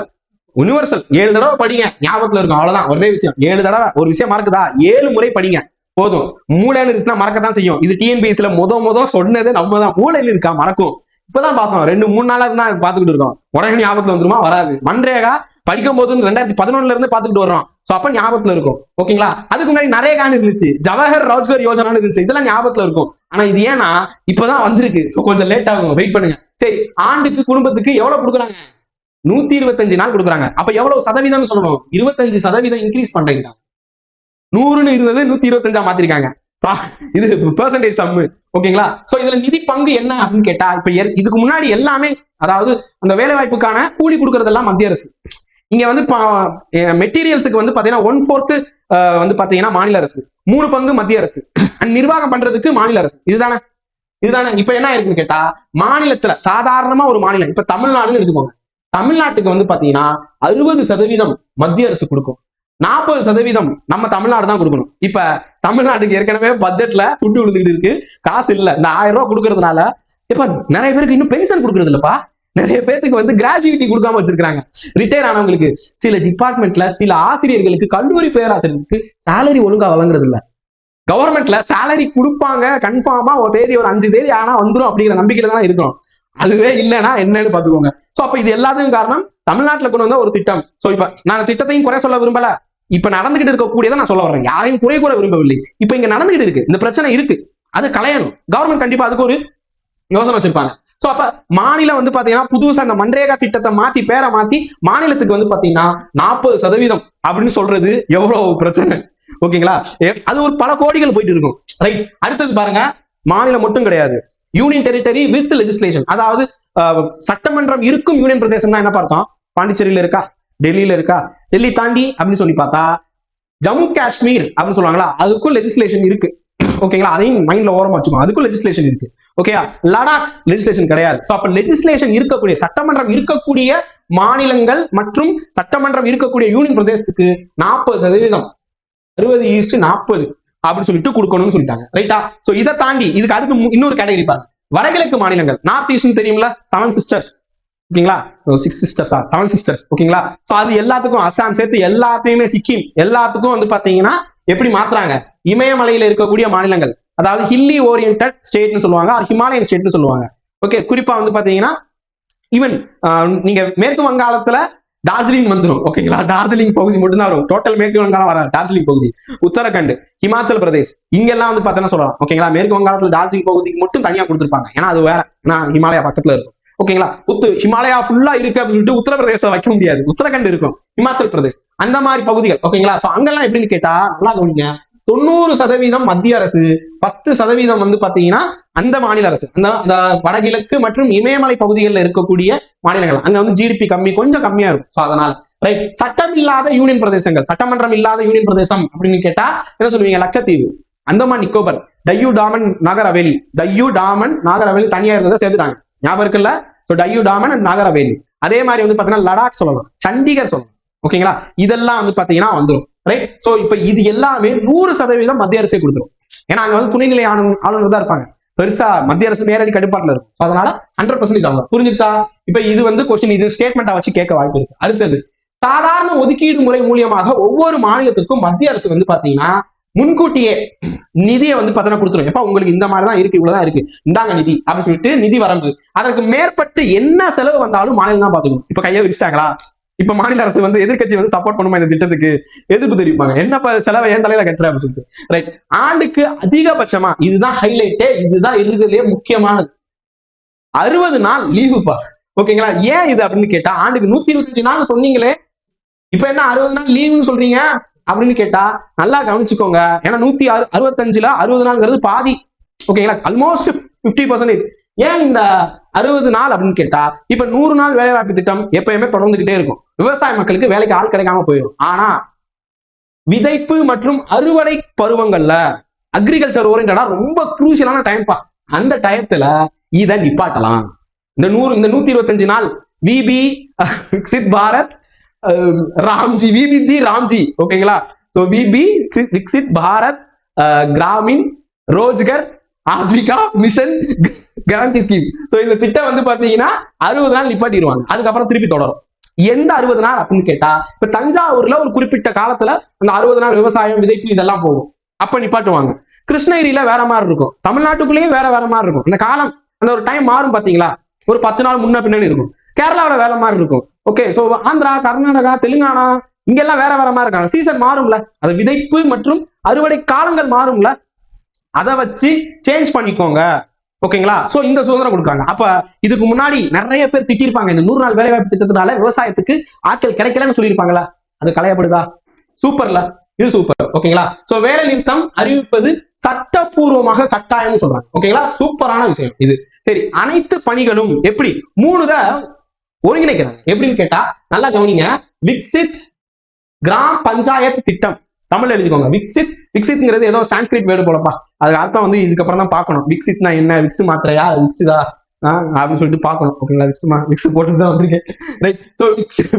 யூனிவர்சல் 7 தடவை படிங்க, ஞாபகத்துல இருக்கும், அவ்வளவுதான். ஒரே விஷயம், 7 தடவை ஒரு விஷயம் மறக்குதா, 7 முறை படிங்க. போதும். மூளையில இருந்துச்சுன்னா மறக்கத்தான் செய்யும். இது டிஎன்பிஎஸ்ல முத சொன்னது நம்ம தான். மூளையில இருக்கா மறக்கும். இப்பதான் பார்த்தோம், 2-3 நாளா தான் பாத்துக்கிட்டு இருக்கோம். உடனே ஞாபகத்துல வந்துருமா? வராது. மன்ரேகா படிக்கும் போது 2011 இருந்து பாத்துக்கிட்டு வர்றோம். சோ அப்ப ஞாபகத்துல இருக்கும். ஓகேங்களா? அதுக்கு முன்னாடி நரேகான்னு இருந்துச்சு, ஜவஹர் ரோஜ்கர் யோஜனான்னு இருந்துச்சு, இதெல்லாம் ஞாபகத்துல இருக்கும். ஆனா இது ஏன்னா இப்பதான் வந்திருக்கு. சோ கொஞ்சம் லேட் ஆகும், வெயிட் பண்ணுங்க. சரி, ஆண்டுக்கு குடும்பத்துக்கு எவ்வளவு கொடுக்குறாங்க? 125 நாள் கொடுக்குறாங்க. அப்ப எவ்வளவு சதவீதம் சொல்லணும்? 25% இன்க்ரீஸ் பண்றீங்க. 100ன்னு இருந்தது 125 மாத்திருக்காங்க. இது பெர்சன்டேஜ் சம்மு. ஓகேங்களா? சோ இதுல நிதி பங்கு என்ன அப்படின்னு கேட்டா, இப்ப இதுக்கு முன்னாடி எல்லாமே, அதாவது அந்த வேலை வாய்ப்புக்கான கூலி கொடுக்கறதெல்லாம் மத்திய அரசு. இங்க வந்து மெட்டீரியல்ஸுக்கு வந்து பாத்தீங்கன்னா 1/4 வந்து பாத்தீங்கன்னா மாநில அரசு, 3 பங்கு மத்திய அரசு, நிர்வாகம் பண்றதுக்கு மாநில அரசு. இதுதானே. இப்ப என்ன இருக்குன்னு கேட்டா, மாநிலத்துல சாதாரணமா ஒரு மாநிலம், இப்ப தமிழ்நாடுன்னு எடுத்துக்கோங்க. தமிழ்நாட்டுக்கு வந்து பாத்தீங்கன்னா 60% மத்திய அரசு கொடுக்கும், 40% நம்ம தமிழ்நாடு தான் கொடுக்கணும். இப்ப தமிழ்நாட்டுக்கு ஏற்கனவே பட்ஜெட்ல துட்டு விழுந்துகிட்டு இருக்கு, காசு இல்ல. இந்த 1000 ரூபாய் கொடுக்கறதுனால இப்ப நிறைய பேருக்கு இன்னும் பென்ஷன் கொடுக்கறது இல்லப்பா. நிறைய பேருக்கு வந்து கிராஜுவிட்டி கொடுக்காம வச்சிருக்காங்க. ரிட்டையர் ஆனவங்களுக்கு, சில டிபார்ட்மெண்ட்ல சில ஆசிரியர்களுக்கு, கல்லூரி பேராசிரியர்களுக்கு சேலரி ஒழுங்கா வழங்குறது இல்ல. கவர்மெண்ட்ல சேலரி கொடுப்பாங்க கன்ஃபார்மா, ஒரு தேதி ஒரு 5 தேதி ஆனா வந்துடும் அப்படிங்கிற நம்பிக்கையில தான் இருக்கும். அதுவே இல்லைன்னா என்னன்னு பாத்துக்கோங்க. சோ அப்ப இது எல்லாத்துக்கும் காரணம் தமிழ்நாட்டுல கொண்டு வந்த ஒரு திட்டம். சோ இப்ப நான் திட்டத்தையும் குறை சொல்ல விரும்பல, இப்ப நடந்துகிட்டு இருக்கக்கூடியதை நான் சொல்ல வர்றேன். யாரையும் குறை கூற விரும்பவில்லை. இப்ப இங்க நடந்துகிட்டு இருக்கு, இந்த பிரச்சனை இருக்கு, அது களையணும். கவர்மெண்ட் கண்டிப்பா அதுக்கு ஒரு யோசனை வச்சிருப்பாங்க. சோ அப்ப மாநிலம் வந்து பாத்தீங்கன்னா புதுசா அந்த மன்ரேகா திட்டத்தை மாத்தி பேரை மாத்தி மாநிலத்துக்கு வந்து பாத்தீங்கன்னா 40% அப்படின்னு சொல்றது எவ்வளவு பிரச்சனை. ஓகேங்களா? அது ஒரு பல கோடிகள் போயிட்டு இருக்கும். ரைட். அடுத்தது பாருங்க, மாநிலம் மட்டும் கிடையாது, யூனியன் டெரிட்டரி வித் லெஜிஸ்லேஷன். அதாவது சட்டமன்றம் இருக்கும் யூனியன் பிரதேசம் தான் என்ன பார்த்தோம்? பாண்டிச்சேரியில இருக்கா, டெல்லியில இருக்கா? டெல்லி தாண்டி அப்படின்னு சொல்லி பார்த்தா ஜம்மு காஷ்மீர் அப்படின்னு சொல்லுவாங்களா, அதுக்கும் லெஜிஸ்லேஷன் இருக்கு. ஓகேங்களா? அதையும் மைண்ட்ல ஓரமா வச்சுக்கோங்க, அதுக்கும் லெஜிஸ்லேஷன் இருக்கு. ஓகே, லடாக் லெஜிஸ்லேஷன் கிடையாது. சோ அப்ப லெஜிஸ்லேஷன் இருக்கக்கூடிய, சட்டமன்றம் இருக்கக்கூடிய மாநிலங்கள் மற்றும் சட்டமன்றம் இருக்கக்கூடிய யூனியன் பிரதேசத்துக்கு 40%, 60:40 அப்படின்னு சொல்லிட்டு கொடுக்கணும்னு சொல்லிட்டாங்க. ரைட்டா? சோ இதை தாண்டி இதுக்கு அடுத்து இன்னொரு கேட்டகரி பாருங்க, வடகிழக்கு மாநிலங்கள். நார்த் ஈஸ்ட் தெரியுங்களா? 7 சிஸ்டர்ஸ். ஓகேங்களா? 6 சிஸ்டர்ஸா 7 சிஸ்டர்ஸ். ஓகேங்களா? சோ அது எல்லாத்துக்கும் அசாம் சேர்த்து எல்லாத்தையுமே, சிக்கிம் எல்லாத்துக்கும் வந்து பாத்தீங்கன்னா எப்படி மாத்துறாங்க? இமயமலையில இருக்கக்கூடிய மாநிலங்கள், அதாவது ஹில்லி ஓரியன்டட் ஸ்டேட்னு சொல்லுவாங்க, ஹிமாலயன் ஸ்டேட்னு சொல்லுவாங்க. ஓகே, குறிப்பா வந்து பாத்தீங்கன்னா ஈவன் நீங்க மேற்கு வங்காளத்துல டார்ஜிலிங் வந்துடும். ஓகேங்களா? டார்ஜிலிங் பகுதி மட்டும் தான் வரும், டோட்டல் மேற்கு வங்காளம் வராது. டார்ஜிலிங் பகுதி, உத்தரகண்ட், ஹிமாச்சல் பிரதேஷ், இங்கெல்லாம் வந்து பார்த்தோன்னா சொல்லலாம். ஓகேங்களா? மேற்கு வங்காளத்துல டார்ஜிலிங் பகுதிக்கு மட்டும் தனியா கொடுத்துருப்பாங்க, ஏன்னா அது வேற, நான் ஹிமாலயா பக்கத்துல இருக்கும். ஓகேங்களா? ஹிமாலயா ஃபுல்லா இருக்கு அப்படின்னு உத்தரப்பிரதேசம் வைக்க முடியாது, உத்தரகண்ட் இருக்கும், ஹிமாச்சல் பிரதேஷ், அந்த மாதிரி பகுதிகள். ஓகேங்களா? சோ அங்கெல்லாம் எப்படின்னு கேட்டா, நல்லா கவனிங்க, 90% மத்திய அரசு, 10% வந்து பாத்தீங்கன்னா அந்த மாநில அரசு, அந்த வடகிழக்கு மற்றும் இமயமலை பகுதிகளில் இருக்கக்கூடிய மாநிலங்கள். அங்க வந்து ஜிடிபி கொஞ்சம் கம்மியா இருக்கும். சோ அதனால ரைட். சட்டம் இல்லாத யூனியன் பிரதேசங்கள், சட்டமன்றம் இல்லாத யூனியன் பிரதேசம் அப்படின்னு கேட்டா என்ன சொல்லுவீங்க? லட்சத்தீவு, அந்தமான் நிக்கோபர், டையூ டாமன் நாகர் ஹவேலி. டையூ டாமன் நாகர் ஹவேலி தனியா இருந்ததை சேர்த்துட்டாங்க, ஞாபகம் இருக்குல்ல? So Diu Daman and Nagar Haveli. அதே மாதிரி வந்து பாத்தீங்கன்னா லடாக் சொல்லலாம், சண்டிகர் சொல்லலாம். ஓகேங்களா? இதெல்லாம் வந்து பாத்தீங்கன்னா வந்துடும். ரைட். சோ இப்ப இது எல்லாமே 100% மத்திய அரசே கொடுத்துரும். ஏன்னா அங்க வந்து துணைநிலை ஆளுநர் தான் இருப்பாங்க, பெருசா மத்திய அரசு நேரடி கட்டுப்பாட்டுல இருக்கும். அதனால 100% ஆகும். புரிஞ்சிருச்சா? இப்ப இது வந்து கொஸ்டின், இது ஸ்டேட்மெண்டா வச்சு கேட்க வாய்ப்பு இருக்கு. அடுத்தது, சாதாரண ஒதுக்கீடு முறை மூலியமாக ஒவ்வொரு மாநிலத்துக்கும் மத்திய அரசு வந்து பாத்தீங்கன்னா முன்கூட்டியே நிதியை வந்து பாத்தீங்கன்னா கொடுத்துரும். எப்ப உங்களுக்கு இந்த மாதிரி தான் இருக்கு, இவ்வளவுதான் இருக்கு, இந்தாங்க நிதி அப்படின்னு சொல்லிட்டு நிதி வரம்பு. அதற்கு மேற்பட்டு என்ன செலவு வந்தாலும் மாநிலம் தான் பாத்துக்கணும். இப்ப கையை விரிச்சிட்டாங்களா, இப்ப மாநில அரசு வந்து எதிர்கட்சி வந்து சப்போர்ட் பண்ணுமா இந்த திட்டத்துக்கு, எதிர்ப்பு தெரிவிப்பாங்க, என்ன செலவை என் தலையில கட்டுற அப்படின்னு சொல்லிட்டு. ரைட். ஆண்டுக்கு அதிகபட்சமா, இதுதான் ஹைலைட்டே, இதுதான் இருக்கிறதுலயே முக்கியமானது, 60 நாள் லீவுப்பா. ஓகேங்களா? ஏன் இது அப்படின்னு கேட்டா, ஆண்டுக்கு 125 நாள் சொன்னீங்களே, இப்ப என்ன 60 நாள் லீவுன்னு சொல்றீங்க அப்படின்னு கேட்டா நல்லா கவனிச்சுக்கோங்க. ஏன்னா 165ல 60 நாள்ங்கிறது பாதி. ஓகேங்களா? ஆல்மோஸ்ட் 50%. ஏன் இந்த 60 நாள் அப்படின்னு கேட்டா, இப்ப 100 நாள் வேலை வாய்ப்பு திட்டம் எப்பயுமே தொடர்ந்துகிட்டே இருக்கும். விவசாய மக்களுக்கு வேலைக்கு ஆள் கிடைக்காம போயிடும். ஆனா விதைப்பு மற்றும் அறுவடை பருவங்கள்ல அக்ரிகல்ச்சர் ஓரியன்டா ரொம்ப குரூசியலான டைம்பா, அந்த டயத்துல இதை நிப்பாட்டலாம். இந்த 125 நாள் VB Viksit Bharat RAM G, VBG RAM G. ஓகேங்களா? So VB Viksit Bharat Gramin Rozgar Ajeevika mission guarantee scheme. So இந்த திட்டம் வந்து பாத்தீங்கன்னா 60 நாள் நிப்பாட்டிடுவாங்க, அதுக்கப்புறம் திருப்பி தொடரும். எந்த 60 நாள் அப்படின்னு கேட்டா, இப்ப தஞ்சாவூர்ல ஒரு குறிப்பிட்ட காலத்துல அந்த 60 நாள் விவசாயம், விதைப்பு இதெல்லாம் போகும். அப்ப நிப்பாட்டுவாங்க. கிருஷ்ணகிரியில வேற மாதிரி இருக்கும், தமிழ்நாட்டுக்குள்ளேயும் வேற மாதிரி இருக்கும். அந்த காலம் அந்த ஒரு டைம் மாறும் பாத்தீங்களா, ஒரு 10 நாள் முன்ன பின்னாடி இருக்கும். கேரளாவில வேற மாதிரி இருக்கும். ஓகே, சோ ஆந்திரா, கர்நாடகா, தெலுங்கானா இங்கெல்லாம் வேற மாதிரி இருக்காங்க. சீசன் மாறும்ல, அது விதைப்பு மற்றும் அறுவடை காலங்கள் மாறும்ல, அதை வச்சு சேஞ்ச் பண்ணிக்கோங்க. ஓகேங்களா? சோ இந்த சுதந்திரம் கொடுக்குறாங்க. அப்ப இதுக்கு முன்னாடி நிறைய பேர் திட்டிருப்பாங்க, இந்த 100 நாள் வேலை வாய்ப்பு திட்டத்தினால விவசாயத்துக்கு ஆட்கள் கிடைக்கலன்னு சொல்லியிருப்பாங்களா, அது களையப்படுதா? சூப்பர்ல, இது சூப்பர். ஓகேங்களா? சோ வேலை நிறுத்தம் அறிவிப்பது சட்டப்பூர்வமாக கட்டாயம் சொல்றாங்க. ஓகேங்களா? சூப்பரான விஷயம் இது. சரி, அனைத்து பணிகளும் எப்படி 3 ஒருங்கிணைக்கிறாங்க எப்படின்னு கேட்டா, நல்லா கவனிங்க. விக்சித் கிராம் பஞ்சாயத்து திட்டம், தமிழ் எழுதிக்கோங்க. விக்சித்ங்கிறது ஏதோ சான்ஸ்கிரிட் வேர்டு போலப்பா, அதுக்கு அர்த்தம் வந்து இதுக்கப்புறம் தான் பார்க்கணும். விக்சித்னா என்ன, விக்ஸ் மாத்திரையா, விக்ஸிதா அப்படின்னு சொல்லிட்டு பார்க்கணும். ஓகேங்களா? விக்ஸ் போட்டுதான் வந்திருக்கேன். Right. So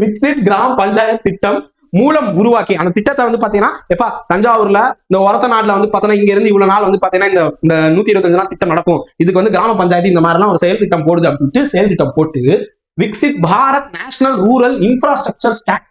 Viksit gram panchayat திட்டம் மூலம் உருவாக்கி அந்த திட்டத்தை வந்து பாத்தீங்கன்னா, எப்பா தஞ்சாவூர்ல இந்த ஒரத்த நாட்டுல வந்து பாத்தீங்கன்னா இங்க இருந்து இவ்வளவு நாள் வந்து பாத்தீங்கன்னா இந்த 125 நாள் திட்டம் நடக்கும், இதுக்கு வந்து கிராம பஞ்சாயத்து இந்த மாதிரி எல்லாம் ஒரு செயல் திட்டம் போடுது அப்படின்ட்டு செயல் திட்டம் போட்டு Viksit Bharat national rural infrastructure stack,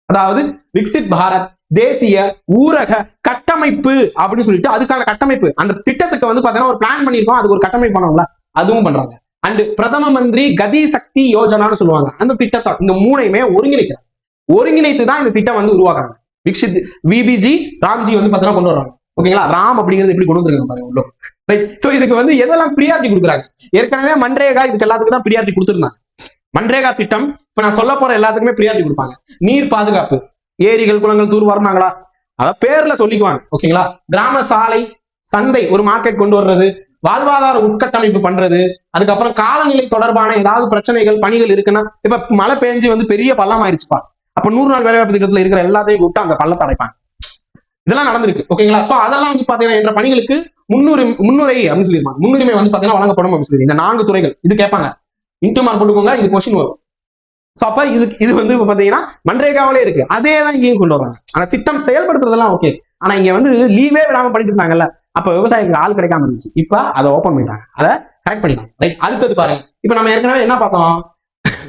அதாவது விக்சித் பாரத் தேசிய ஊரக கட்டமைப்பு அப்படின்னு சொல்லிட்டு அதுக்கான கட்டமைப்பு, அந்த திட்டத்துக்கு வந்து பாத்தீங்கன்னா ஒரு பிளான் பண்ணிருக்கோம், அதுக்கு ஒரு கட்டமைப்பு பண்ணோம்ல, அதுவும் பண்றாங்க. அண்ட் பிரதம மந்திரி கதி சக்தி யோஜனான்னு சொல்லுவாங்க, அந்த திட்டத்தை இந்த 3ஐயுமே ஒருங்கிணைக்கிறாங்க. ஒருங்கிணைத்து தான் இந்த திட்டம் வந்து உருவாக்குறாங்க. விக்சித் விபிஜி ராம்ஜி வந்து பாத்தீங்கன்னா கொண்டு வர்றாங்க. ஓகேங்களா? ராம் அப்படிங்கிறது எப்படி கொண்டு வந்துருக்காங்க பாருங்க உள்ள. ரைட். சோ இதுக்கு வந்து எதெல்லாம் பிரியாரிட்டி கொடுக்குறாங்க, ஏற்கனவே மன்ரேகா இதுக்கு எல்லாத்துக்கும் தான் பிரியாரிட்டி கொடுத்துருந்தாங்க. மன்ரேகா திட்டம் இப்ப நான் சொல்ல போற எல்லாத்துக்குமே பிரியாரிட்டி கொடுப்பாங்க. நீர் பாதுகாப்பு, ஏரிகள் குளங்கள் தூர் வரனாங்களா, அத பேர்ல சொல்லிக்குவாங்க. ஓகேங்களா? கிராம சாலை, சந்தை, ஒரு மார்க்கெட் கொண்டு வர்றது, வாழ்வாதார உட்கட்டமைப்பு பண்றது, அதுக்கப்புறம் காலநிலை தொடர்பான ஏதாவது பிரச்சனைகள் பணிகள் இருக்குன்னா, இப்ப மழை பெஞ்சு வந்து பெரிய பள்ளம் ஆயிடுச்சுப்பா, அப்ப 100 நாள் வேலைவாய்ப்பு திட்டத்துல இருக்கிற எல்லாத்தையும் கூப்பிட்டு அந்த பள்ளத்தை அடைப்பாங்க. இதெல்லாம் நடந்திருக்கு. ஓகேங்களா? சோ அதெல்லாம் வந்து பாத்தீங்கன்னா என்ற பணிகளுக்கு முன்னுரை அப்படின்னு சொல்லிருப்பாங்க. முன்னுரிமை வந்து பாத்தீங்கன்னா வழங்கப்படும் அப்படின்னு சொல்லி இந்த 4 துறைகள் இது கேட்பாங்க. இன்டு மார்க் போட்டுக்கோங்க, இது கொஸ்டின் வரும். சோ அப்ப இது வந்து பாத்தீங்கன்னா மன்ரேகாவிலே இருக்கு, அதே தான் இங்கேயும் கொண்டு வர்றாங்க. ஆனா திட்டம் செயல்படுத்துறதெல்லாம் ஓகே, ஆனா இங்க வந்து லீவே விடாம பண்ணிட்டு இருந்தாங்கல்ல, அப்ப விவசாயத்துக்கு ஆள் கிடைக்காம இருந்துச்சு, இப்ப அதை ஓபன் பண்ணிட்டாங்க, அதை கரெக்ட் பண்ணிட்டாங்க. ரைட். அடுத்தது பாருங்க, இப்ப நம்ம ஏற்கனவே என்ன பார்த்தோம்,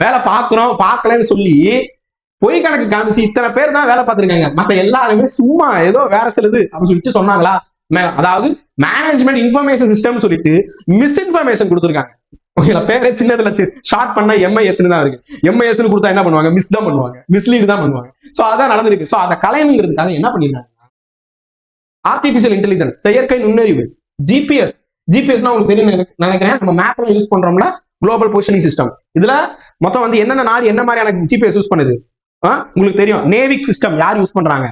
வேலை பாக்குறோம் பார்க்கலன்னு சொல்லி பொய் கணக்கு காமிச்சு இத்தனை பேர் தான் வேலை பார்த்திருக்காங்க, மத்த எல்லாருமே சும்மா ஏதோ வேற சிலது அப்படின்னு சொல்லிட்டு சொன்னாங்களா, அதாவது மேனேஜ்மெண்ட் இன்ஃபர்மேஷன் சிஸ்டம் சொல்லிட்டு மிஸ்இன்ஃபர்மேஷன் கொடுத்துருக்காங்க. ஓகேங்களா? பேரே சின்னதுல ஷார்ட் பண்ணா MIS தான் இருக்கு. MIS கொடுத்தா என்ன பண்ணுவாங்க, மிஸ் தான் பண்ணுவாங்க, மிஸ்லீட் தான் பண்ணுவாங்க. சோ அதான் நடந்திருக்கு. சோ அதை கலைஞங்கிறதுக்காக என்ன பண்ணிருக்காங்க, ஆர்டிபிஷியல் இன்டெலிஜென்ஸ், செயற்கை நுண்ணறிவு, ஜிபிஎஸ்னா உங்களுக்கு தெரியும் நினைக்கிறேன், நம்ம மேப்ல யூஸ் பண்றோம்ல, குளோபல் பொசிஷனிங் சிஸ்டம். இதுல மொத்தம் வந்து என்னென்ன நாடு என்ன மாதிரியான ஜிபிஎஸ் யூஸ் பண்ணுது உங்களுக்கு தெரியும். நேவிக் சிஸ்டம் யார் யூஸ் பண்றாங்க,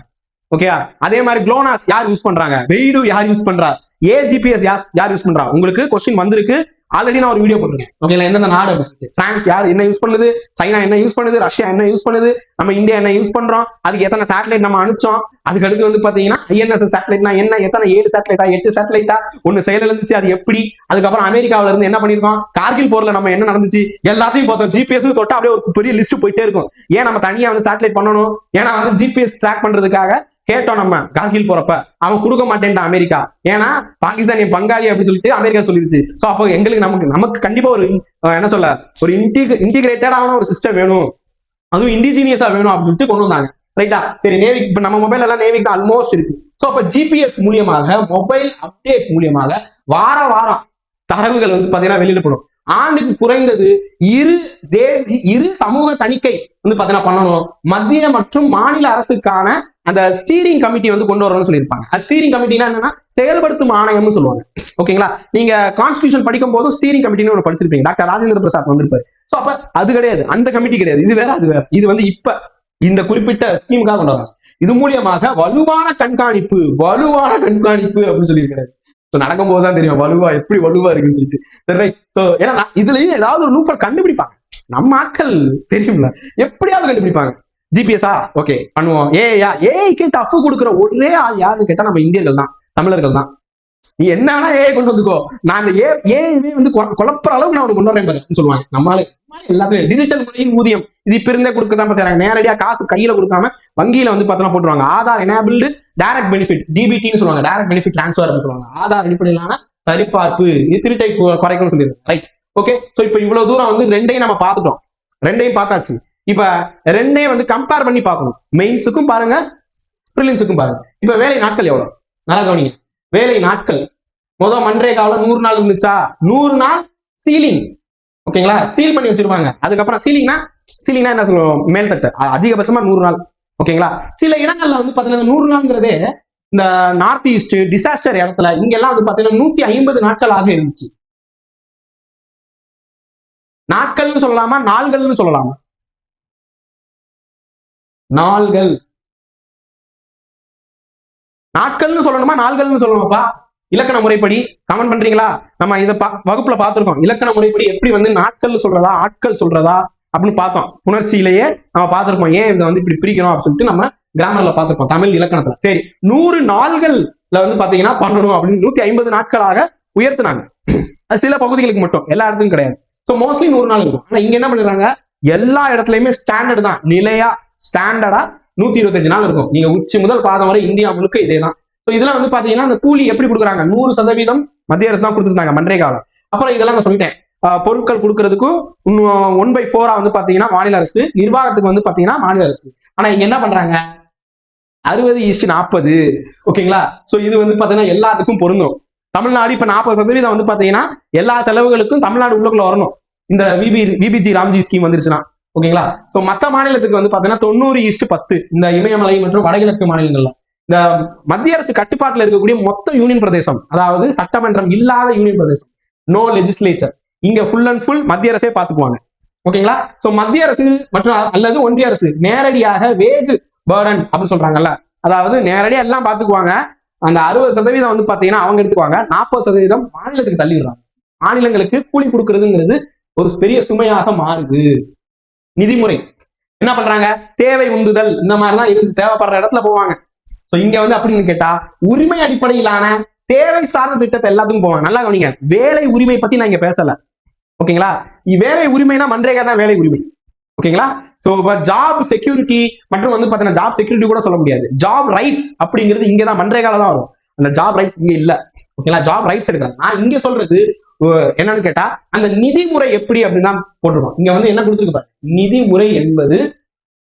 ஓகேயா? அதே மாதிரி குளோனாஸ் யார் யூஸ் பண்றாங்க, வெய்டு யார் யூஸ் பண்றா, ஏஜிபிஎஸ் யார் யூஸ் பண்றா, உங்களுக்கு கொஸ்டின் வந்திருக்கு. ஆல்ரெடி நான் ஒரு வீடியோ போட்டிருக்கேன். ஓகேங்களா? எந்தெந்த நாடு அப்படின்னு சொல்லிட்டு, பிரான்ஸ் யார் என்ன யூஸ் பண்ணுது, சைனா என்ன யூஸ் பண்ணுது, ரஷ்யா என்ன யூஸ் பண்ணுது, நம்ம இந்தியா என்ன யூஸ் பண்றோம், அதுக்கு எத்தனை சேட்டலைட் நம்ம அனுப்பிச்சோம், அதுக்கு அடுத்து வந்து பாத்தீங்கன்னா INS சேட்டலைட்னா என்ன, எத்தனை 7 சேட்டலைட்டா 8 சேட்டலைட்டா, ஒன்னு செயல் இருந்துச்சு, அது எப்படி, அதுக்கப்புறம் அமெரிக்காவில இருந்து என்ன பண்ணிருக்கோம், கார்கில் போர்ல நம்ம என்ன நடந்துச்சு எல்லாத்தையும் பார்த்தோம். ஜிபிஎஸ் தொட்டா அப்படியே ஒரு பெரிய லிஸ்ட் போயிட்டே இருக்கும். ஏன் நம்ம தனியா வந்து சேட்டலைட் பண்ணணும், ஏன்னா வந்து ஜிபிஎஸ் ட்ராக் பண்றதுக்காக கேட்டோம் நம்ம கார்கில் போறப்ப, அவன் கொடுக்க மாட்டேன்ட்டான் அமெரிக்கா, ஏன்னா பாகிஸ்தான் என் பங்காளி அப்படின்னு சொல்லிட்டு அமெரிக்கா சொல்லிருச்சு. சோ அப்போ எங்களுக்கு நமக்கு கண்டிப்பா ஒரு என்ன சொல்ல, ஒரு இன்டிகிரேட்டடான ஒரு சிஸ்டம் வேணும், அதுவும் இண்டிஜினியஸா வேணும் அப்படின்னு சொல்லிட்டு கொண்டு வந்தாங்க. ரைட்டா? சரி, நேவிக் இப்ப நம்ம மொபைல் எல்லாம் நேவிக் தான் ஆல்மோஸ்ட் இருக்கு. சோ அப்ப ஜிபிஎஸ் மூலியமாக, மொபைல் அப்டேட் மூலியமாக வாரம் தரவுகள் வந்து பாத்தீங்கன்னா வெளியிட போடும். ஆண்டுக்கு குறைந்தது 2 சமூக தணிக்கை வந்து பாத்தீங்கன்னா பண்ணணும். மத்திய மற்றும் மாநில அரசுக்கான அந்த ஸ்டீரிங் கமிட்டி வந்து கொண்டு வரணும்னு சொல்லியிருப்பாங்க. ஸ்டீரிங் கமிட்டினா என்னன்னா செயல்படுத்தும் ஆணையம்னு சொல்லுவாங்க. ஓகேங்களா? நீங்க கான்ஸ்டிடியூஷன் படிக்கும் போது ஸ்டீரிங் கமிட்டின்னு ஒன்று படிச்சிருப்பீங்க, டாக்டர் ராஜேந்திர பிரசாத் வந்திருப்பாரு. சோ அப்ப அது கிடையாது, அந்த கமிட்டி கிடையாது, இது வேற அது வேற. இது வந்து இப்ப இந்த குறிப்பிட்ட ஸ்கீமுக்காக கொண்டு வராங்க. இது மூலியமாக வலுவான கண்காணிப்பு அப்படின்னு சொல்லியிருக்காரு. நடக்கும் போதுதான் தெரியும் எப்படி வலுவா இருக்குன்னு சொல்லிட்டு. சோ ஏன்னா இதுலயும் ஏதாவது ஒரு லூப்பர் கண்டுபிடிப்பாங்க, நம்ம ஆட்கள் தெரியும்ல, எப்படியாவது கண்டுபிடிப்பாங்க. ஜிபிஎஸ்ஆ ஓகே பண்ணுவோம். ஏஐக்கு டஃப் கொடுக்குற ஒரே ஆள் யாருன்னு கேட்டா நம்ம இந்தியர்கள் தான், தமிழர்கள் தான். நீ என்ன வேணா ஏஐ கொண்டு வந்துக்கோ, நான் அந்த ஏஐவே வந்து குழப்பற அளவுக்கு நான் கொண்டு வரேன் பாரு சொல்லுவாங்க. நம்மளால எல்லாத்தையும் டிஜிட்டல் முறையில் ஊதியம் இது இப்ப இருந்தே கொடுக்கதான் செய்றாங்க. நேரடியா காசு கையில கொடுக்காம வங்கியில வந்து பார்த்தோம்னா போட்டுருவாங்க. ஆதார் எனேபிள்டு டைரக்ட் பெனிஃபிட், டிபிடின்னு சொல்லுவாங்க, டைரக்ட் பெனிஃபிட் டிரான்ஸ்ஃபர் அப்படின்னு சொல்லுவாங்க. ஆதார் அடிப்படையிலான சரிபார்ப்பு, இது திருட்டை குறைக்கணும்னு சொல்லியிருக்காங்க. ரைட். ஓகே. சோ இப்ப இவ்வளவு தூரம் வந்து ரெண்டையும் நம்ம பார்த்துட்டோம், ரெண்டையும் பார்த்தாச்சு. இப்ப ரெண்டையும் வந்து கம்பேர் பண்ணி பார்க்கணும். மெயின்ஸுக்கும் பாருங்க, ப்ரிலிம்ஸுக்கும் பாருங்க. இப்ப வேலை நாட்கள் எவ்வளவு, நல்லா கவனிங்க. வேலை நாட்கள் மன்ரேகாவில் 100 நாள் இருந்துச்சா, 100 நாள் சீலிங். ஓகேங்களா, சீல் பண்ணி வச்சிருப்பாங்க. அதுக்கப்புறம் சீலிங்னா என்ன சொல்லுவோம், மேல்தட்டு, அதிகபட்சமா 100 நாள். ஓகேங்களா, சில இடங்கள்ல வந்து பாத்தீங்கன்னா 100 நாள்ங்கிறதே இந்த நார்த் ஈஸ்ட் டிசாஸ்டர் இடத்துல இங்கெல்லாம் வந்து பாத்தீங்கன்னா 150 நாட்களாக இருந்துச்சு. நாட்கள்னு சொல்லலாமா, நாள்கள்னு சொல்லலாமா? நாள்கள். நாட்கள்னு சொல்லணுமா, நாள்கள்னு சொல்லணுமாப்பா? இலக்கண முறைப்படி கமெண்ட் பண்றீங்களா? நம்ம இதை வகுப்புல பார்த்திருக்கோம். இலக்கண முறைப்படி எப்படி வந்து நாட்கள் சொல்றதா ஆட்கள் சொல்றதா அப்படின்னு பார்த்தோம். புணர்ச்சியிலேயே நம்ம பார்த்திருப்போம். ஏன் இதை வந்து இப்படி பிரிக்கணும் அப்படின்னு சொல்லிட்டு நம்ம கிராமர்ல பார்த்திருப்போம், தமிழ் இலக்கணத்துல. சரி, 100 நாள்கள்ல வந்து பாத்தீங்கன்னா பண்ணணும் அப்படின்னு 150 நாட்களாக உயர்த்தினாங்க. அது சில பகுதிகளுக்கு மட்டும், எல்லா இடத்துக்கும் கிடையாது. ஸோ மோஸ்ட்லி 100 நாள் இருக்கும். ஆனா இங்க என்ன பண்ணிடுறாங்க, எல்லா இடத்துலயுமே ஸ்டாண்டர்ட் தான், நிலையா ஸ்டாண்டர்டா 125 நாள் இருக்கும். நீங்க உச்சி முதல் பாதம் வரை இந்தியா முழுக்க இதே தான். ஸோ இதெல்லாம் வந்து பாத்தீங்கன்னா அந்த கூலி எப்படி கொடுக்குறாங்க, 100% மத்திய அரசு தான் கொடுத்துருந்தாங்க மன்ரேகாவில். அப்புறம் இதெல்லாம் நான் சொல்லிட்டேன், பொருட்கள் கொடுக்கறதுக்கும் 1/4 வந்து பாத்தீங்கன்னா மாநில அரசு, நிர்வாகத்துக்கு வந்து பாத்தீங்கன்னா மாநில அரசு. ஆனா இங்க என்ன பண்றாங்க, 60:40. ஓகேங்களா, சோ இது வந்து பாத்தீங்கன்னா எல்லாத்துக்கும் பொருந்தும். தமிழ்நாடு இப்ப 40% வந்து பாத்தீங்கன்னா எல்லா செலவுகளுக்கும் தமிழ்நாடு உள்ளுக்குள்ள வரணும், இந்த விபிஜி ராம்ஜி ஸ்கீம் வந்துருச்சுன்னா. ஓகேங்களா, சோ மத்த மாநிலத்துக்கு வந்து பாத்தீங்கன்னா 90:10. இந்த இமயமலை மற்றும் வடகிழக்கு மாநிலங்கள்ல இந்த மத்திய அரசு கட்டுப்பாட்டுல இருக்கக்கூடிய மொத்த யூனியன் பிரதேசம், அதாவது சட்டமன்றம் இல்லாத யூனியன் பிரதேசம், நோ லெஜிஸ்லேச்சர், இங்க ஃபுல் அண்ட் ஃபுல் மத்திய அரசே பாத்துக்குவாங்க. ஓகேங்களா, சோ மத்திய அரசு மற்றும் அல்லது ஒன்றிய அரசு நேரடியாக வேஜ் பர்டன் அப்படின்னு சொல்றாங்கல்ல, அதாவது நேரடியா எல்லாம் பாத்துக்குவாங்க. அந்த 60% வந்து பாத்தீங்கன்னா அவங்க எடுத்துக்குவாங்க, 40% மாநிலத்துக்கு தள்ளிடுறாங்க. மாநிலங்களுக்கு கூலி கொடுக்கறதுங்கிறது ஒரு பெரிய சுமையாக மாறுது. நிதிமுறை என்ன பண்றாங்க, தேவை உந்துதல் இந்த மாதிரிலாம் இருந்து தேவைப்படுற இடத்துல போவாங்க. சோ இங்க வந்து அப்படின்னு கேட்டா உரிமை அடிப்படையிலான தேவை சார்ந்த திட்டத்தை எல்லாத்துக்கும் போவாங்க. நல்லா கவனிங்க, வேலை உரிமை பத்தி நான் இங்க பேசல. ஓகேங்களா, வேலை உரிமைனா மன்ரேகா தான் வேலை உரிமை. ஓகேங்களா, சோ ஜாப் செக்யூரிட்டி மற்றும் வந்து பாத்தீங்கன்னா ஜாப் செக்யூரிட்டி கூட சொல்ல முடியாது, ஜாப் ரைட்ஸ் அப்படிங்கிறது இங்கதான் மன்ரேகால தான் வரும். அந்த ஜாப் ரைட்ஸ் இங்க இல்ல. ஓகேங்களா, ஜாப் ரைட்ஸ் எடுக்கிறாங்க. நான் இங்க சொல்றது என்னன்னு கேட்டா அந்த நிதிமுறை எப்படி அப்படின்னு தான் போட்டிருக்கோம். இங்க வந்து என்ன கொடுத்துருக்கு பாரு, நிதிமுறை என்பது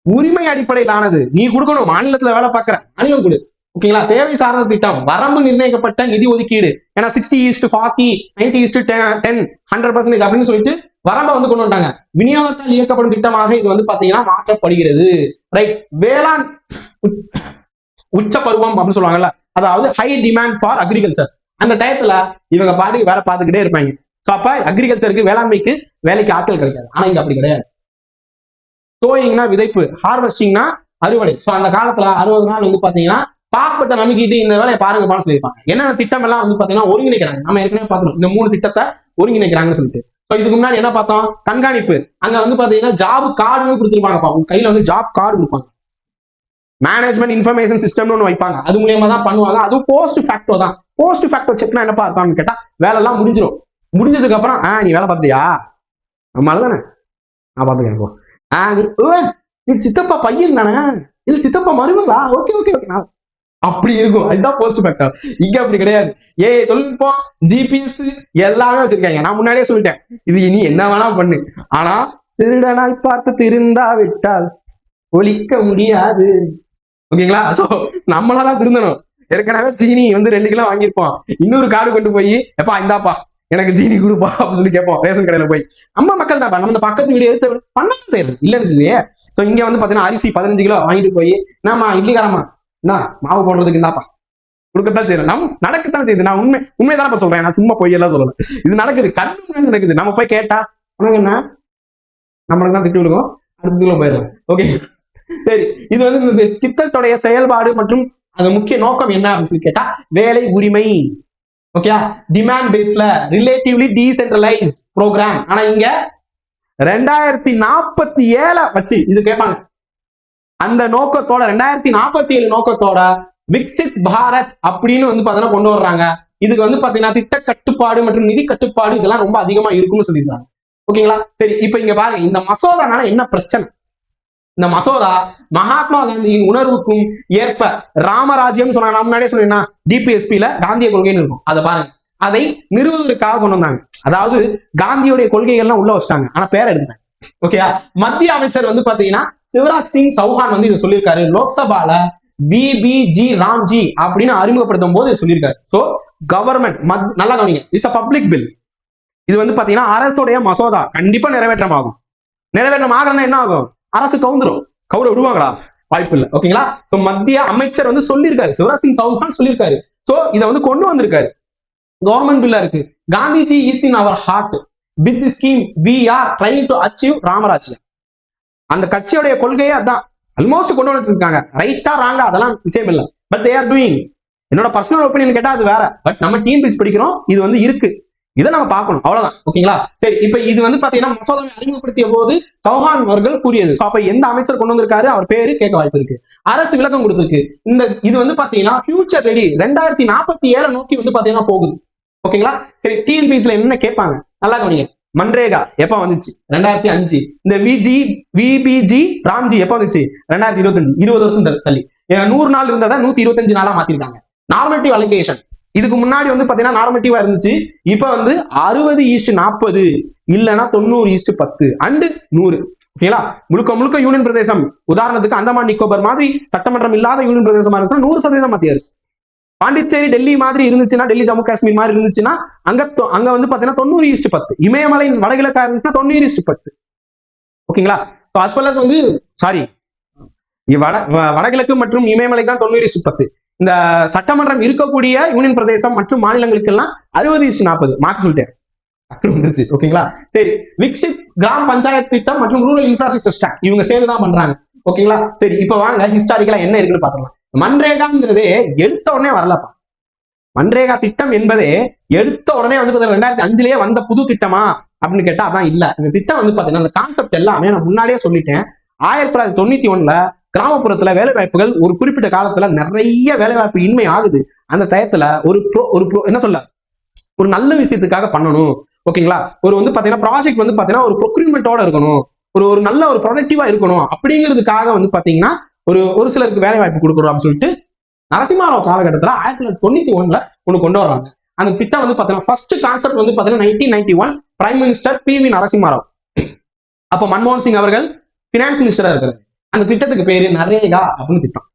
உரிமை அடிப்படையிலானது. நீ கொடுக்கணும், மாநிலத்துல வேலை பார்க்கிற மாநிலம் கொடு. ஓகேங்களா, தேவை சார்ந்த திட்டம், வரம்பு நிர்ணயிக்கப்பட்ட நிதி ஒதுக்கீடு. ஏன்னா 60:40, 90:10, 100% அப்படின்னு சொல்லிட்டு வரம்பை வந்து கொண்டு வந்துட்டாங்க. விநியோகத்தால் இயக்கப்படும் திட்டமாக இது வந்து பாத்தீங்கன்னா மாற்றப்படுகிறது. ரைட், வேளாண் உச்ச பருவம் அப்படின்னு சொல்லுவாங்கல்ல, அதாவது ஹை டிமாண்ட் ஃபார் அக்ரிகல்ச்சர். அந்த டயத்துல இவங்க பாட்டுக்கு வேலை பார்த்துக்கிட்டே இருப்பாங்க. ஸோ அப்ப அக்ரிகல்ச்சருக்கு, வேளாண்மைக்கு வேலைக்கு ஆட்கள் கிடைக்காது. ஆனா இங்க அப்படி கிடையாது. சோயிங்னா விதைப்பு, ஹார்வெஸ்டிங்னா அறுவடை. ஸோ அந்த காலத்துல 60 நாள் வந்து பாத்தீங்கன்னா பாஸ்போர்ட்டை நம்பிக்கிட்டு இந்த வேலையை பாருங்கப்பான்னு சொல்லியிருப்பாங்க. என்னென்ன திட்டம் எல்லாம் வந்து பாத்தீங்கன்னா ஒருங்கிணைக்கிறாங்க. நம்ம ஏற்கனவே பார்த்துருவோம், இந்த 3 திட்டத்தை ஒருங்கிணைக்கிறாங்கன்னு சொல்லிட்டு. ஸோ இதுக்கு முன்னாடி என்ன பார்த்தோம், கண்காணிப்பு. அங்க வந்து பாத்தீங்கன்னா ஜாப் கார்டுன்னு கொடுத்துருப்பாங்கப்பா, உங்க கையில வந்து ஜாப் கார்டு கொடுப்பாங்க. மேனேஜ்மெண்ட் இன்ஃபர்மேஷன் சிஸ்டம்னு ஒன்று வைப்பாங்க, அது மூலியமா தான் பண்ணுவாங்க. அதுவும் போஸ்ட் ஃபேக்டோ தான். போஸ்ட் ஃபேக்டோ செக்னா என்னப்பா இருக்கான்னு கேட்டா வேலை எல்லாம் முடிஞ்சிடும். முடிஞ்சதுக்கு அப்புறம் நீ வேலை பார்த்தியா, நம்மளால தானே நான் பாத்துக்கிறேன். நீ சித்தப்பா பையன் தானே, இல்ல சித்தப்பா மருமகளா, ஓகே ஓகே ஓகே அப்படி இருக்கும். அதுதான் போஸ்ட் ஃபேக்டர். இங்க அப்படி கிடையாது. தொழில்நுட்பம், ஜிபிஎஸ் எல்லாமே வச்சிருக்காங்க. நான் முன்னாடியே சொல்லிட்டேன், இது இனி என்ன வேணா பண்ணு, ஆனா திருடனாய் பார்த்து திருந்தா விட்டால் ஒழிக்க முடியாது. ஓகேங்களா, சோ நம்மளாதான் திருந்தணும். ஏற்கனவே ஜீனி வந்து 2 கிலோ வாங்கியிருப்போம், இன்னொரு கார்டு கொண்டு போய் எப்பா இந்தாப்பா எனக்கு ஜீனி கொடுப்பா அப்படின்னு சொல்லி கேட்போம் ரேஷன் கடையில போய். நம்ம மக்கள் தான், நம்ம பக்கத்து வீடு எடுத்து பண்ண செய்யுது இல்லைன்னு சொல்லி. ஸோ இங்க வந்து பாத்தீங்கன்னா அரிசி 15 கிலோ வாங்கிட்டு போய் நாம இட்லி காரமா என்ன மாவு போடுறதுக்கு இந்தாப்பா கொடுக்கத்தான் செய்யறோம். நம்ம நடக்கத்தான் செய்யுது. நான் உண்மைதானப்பா சொல்றேன், நான் சும்மா பொய்யெல்லாம் சொல்லல. இது நடக்குது, கண்ணு நடக்குது. நம்ம போய் கேட்டா உனக்கு என்ன, நம்மளுக்கு தான் திட்டு விடுவோம், அடுத்த போயிடலாம். ஓகே சரி, இது வந்து இந்த திட்டத்துடைய செயல்பாடு மற்றும் அது முக்கிய நோக்கம் என்ன அப்படின்னு சொல்லி கேட்டா வேலை உரிமை. ஓகே, டிமாண்ட் பேஸ்ல ரிலேட்டிவ்லி டீசென்ட்ரலைஸ்ட் ப்ரோக்ராம். ஆனா இங்க 2047 வச்சு இது கேட்பாங்க. அந்த நோக்கத்தோட 2047 நோக்கத்தோட விக்சித் பாரத் அப்படின்னு வந்து பாத்தீங்கன்னா கொண்டு வர்றாங்க. இதுக்கு வந்து பாத்தீங்கன்னா திட்ட கட்டுப்பாடு மற்றும் நிதி கட்டுப்பாடு இதெல்லாம் ரொம்ப அதிகமா இருக்கும்னு சொல்லியிருக்காங்க. ஓகேங்களா, சரி இப்ப இங்க பாருங்க, இந்த மசோதானால என்ன பிரச்சனை. இந்த மசோதா மகாத்மா காந்தியின் உணர்வுக்கும் ஏற்ப ராமராஜ்யம் சொன்னா, நான் முன்னாடியே சொன்னேன்னா டிபிஎஸ்பில காந்திய கொள்கைன்னு இருக்கும், அதை பாருங்க. அதை நிறுவுவதற்காக கொண்டு வந்தாங்க. அதாவது காந்தியுடைய கொள்கைகள்லாம் உள்ள வச்சிட்டாங்க, ஆனா பேர் எடுத்தாங்க. ஓகேயா, மத்திய அமைச்சர் வந்து பாத்தீங்கன்னா சிவராஜ் சிங் சௌஹான் வந்து இதை சொல்லியிருக்காரு. லோக்சபால விபிஜி ராம்ஜி அப்படின்னு அறிமுகப்படுத்தும் போது சொல்லியிருக்காரு. சோ கவர்மெண்ட் நல்லா கவனிங்க, இட்ஸ் அ பப்ளிக் பில். இது வந்து பாத்தீங்கன்னா அரசுடைய மசோதா, கண்டிப்பா நிறைவேற்றம் ஆகும். நிறைவேற்றம் ஆகலன்னா என்ன ஆகும்? அரசு கவுர விடுவாங்களா? வாய்ப்பு இல்லை. ஓகேங்களா? சோ மத்திய அமைச்சர் வந்து சொல்லியிருக்காரு, சிவராஜ் சிங் சௌஹான் சொல்லியிருக்காரு. சோ இதை வந்து கொண்டு வந்திருக்காரு, கவர்மெண்ட் பில்லா இருக்கு. Gandhiji is in our heart, with the scheme we are trying to achieve Ramarajya. அந்த கட்சியோடைய கொள்கையே அதான், ஆல்மோஸ்ட் கொண்டு வந்துட்டு இருக்காங்க. ரைட்டா ராங்கா அதெல்லாம் விஷயம் இல்லை, பட் தே ஆர் டூயிங். என்னோட பர்சனல் ஒப்பீனியன் கேட்டா அது வேற, பட் நம்ம டீம் பீஸ் படிக்கிறோம், இது வந்து இருக்கு, இதை நம்ம பார்க்கணும், அவ்வளவுதான். ஓகேங்களா? சரி, இப்ப இது வந்து பாத்தீங்கன்னா மசோதாவை அறிமுகப்படுத்திய போது சௌஹான் அவர்கள் கூறியது. அப்ப எந்த அமைச்சர் கொண்டு வந்திருக்காரு, அவர் பேரு கேட்க வாய்ப்பு இருக்கு. அரசு விளக்கம் கொடுத்திருக்கு. இது வந்து பாத்தீங்கன்னா ஃபியூச்சர் ரெடி 2047 நோக்கி வந்து பாத்தீங்கன்னா போகுது. ஓகேங்களா? சரி, டிஎன்பிஎஸ்ல என்ன கேட்பாங்க நல்லா கவனிங்க. மன்ரேகா எப்ப வந்துச்சு? 2005. இந்த விபிஜி ராம்ஜி எப்ப வந்துச்சு? 2025. 20 வருஷம் தள்ளி. 100 நாள் இருந்ததை 125 நாளா மாத்திருக்காங்க. நார்மேட்டிவ் அலோகேஷன் இதுக்கு முன்னாடி வந்து பாத்தீங்கன்னா நார்மேட்டிவா இருந்துச்சு, இப்ப வந்து 60:40 இல்லைன்னா 90:10 அண்ட் 100. ஓகேங்களா? முழுக்க யூனியன் பிரதேசம், உதாரணத்துக்கு அந்தமான் நிக்கோபர் மாதிரி சட்டமன்றம் இல்லாத யூனியன் பிரதேசமா இருந்துச்சுன்னா 100% மத்திய பாண்டிச்சேரி டெல்லி மாதிரி இருந்துச்சுன்னா, டெல்லி ஜம்மு காஷ்மீர் மாதிரி இருந்துச்சுன்னா அங்க வந்து பாத்தீங்கன்னா 90:10. இமயமலை வடகிழக்கா இருந்துச்சுன்னா 90:10. ஓகேங்களா? வந்து சாரி, வடகிழக்கு மற்றும் இமயமலை தான் 90:10. இந்த சட்டமன்றம் இருக்கக்கூடிய யூனியன் பிரதேசம் மற்றும் மாநிலங்களுக்கு எல்லாம் 60:40 மார்க் சொல்லிட்டேன். ஓகேங்களா? சரி, விக்சித் கிராம் பஞ்சாயத்து திட்டம் மற்றும் ரூரல் இன்ஃப்ராஸ்ட்ரக்சர் ஸ்டாக் இவங்க சேர்ந்துதான் பண்றாங்க. ஓகேங்களா? சரி, இப்ப வாங்க ஹிஸ்டாரிக்கலா என்ன இருக்குன்னு பாத்துக்கலாம். மன்ரேகாங்கிறதே எடுத்த உடனே வரலப்பா. மன்ரேகா திட்டம் என்பதே எடுத்த உடனே வந்து 2005லயே வந்த புது திட்டமா அப்படின்னு கேட்டா அதான் இல்ல. இந்த திட்டம் வந்து பாத்தீங்கன்னா அந்த கான்செப்ட் எல்லாமே நான் முன்னாடியே சொல்லிட்டேன். 1991ல கிராமப்புறத்துல வேலை வாய்ப்புகள் ஒரு குறிப்பிட்ட காலத்துல நிறைய வேலை வாய்ப்பு இன்மை ஆகுது. அந்த டயத்துல என்ன சொல்ல, ஒரு நல்ல விஷயத்துக்காக பண்ணணும். ஓகேங்களா? வந்து பாத்தீங்கன்னா ப்ராஜெக்ட் வந்து பாத்தீங்கன்னா ஒரு ப்ரொக்யூர்மெண்டோட இருக்கணும், ஒரு நல்ல ஒரு ப்ரொடக்டிவா இருக்கணும் அப்படிங்கிறதுக்காக வந்து பாத்தீங்கன்னா ஒரு சிலருக்கு வேலை வாய்ப்பு கொடுக்கணும் அப்படின்னு சொல்லிட்டு நரசிம்மராவ் காலகட்டத்துல 1991ல ஒண்ணு கொண்டு வர்றாங்க. அந்த திட்டம் வந்து பாத்தீங்கன்னா ஃபர்ஸ்ட் கான்செப்ட் வந்து பாத்தீங்கன்னா 1991 பிரைம் மினிஸ்டர் பி.வி. நரசிம்மராவ், அப்ப மன்மோகன் சிங் அவர்கள் பினான்ஸ் மினிஸ்டரா இருக்கிறார். அந்த திட்டத்துக்கு பேரு நரேகா அப்படின்னு திட்டம்.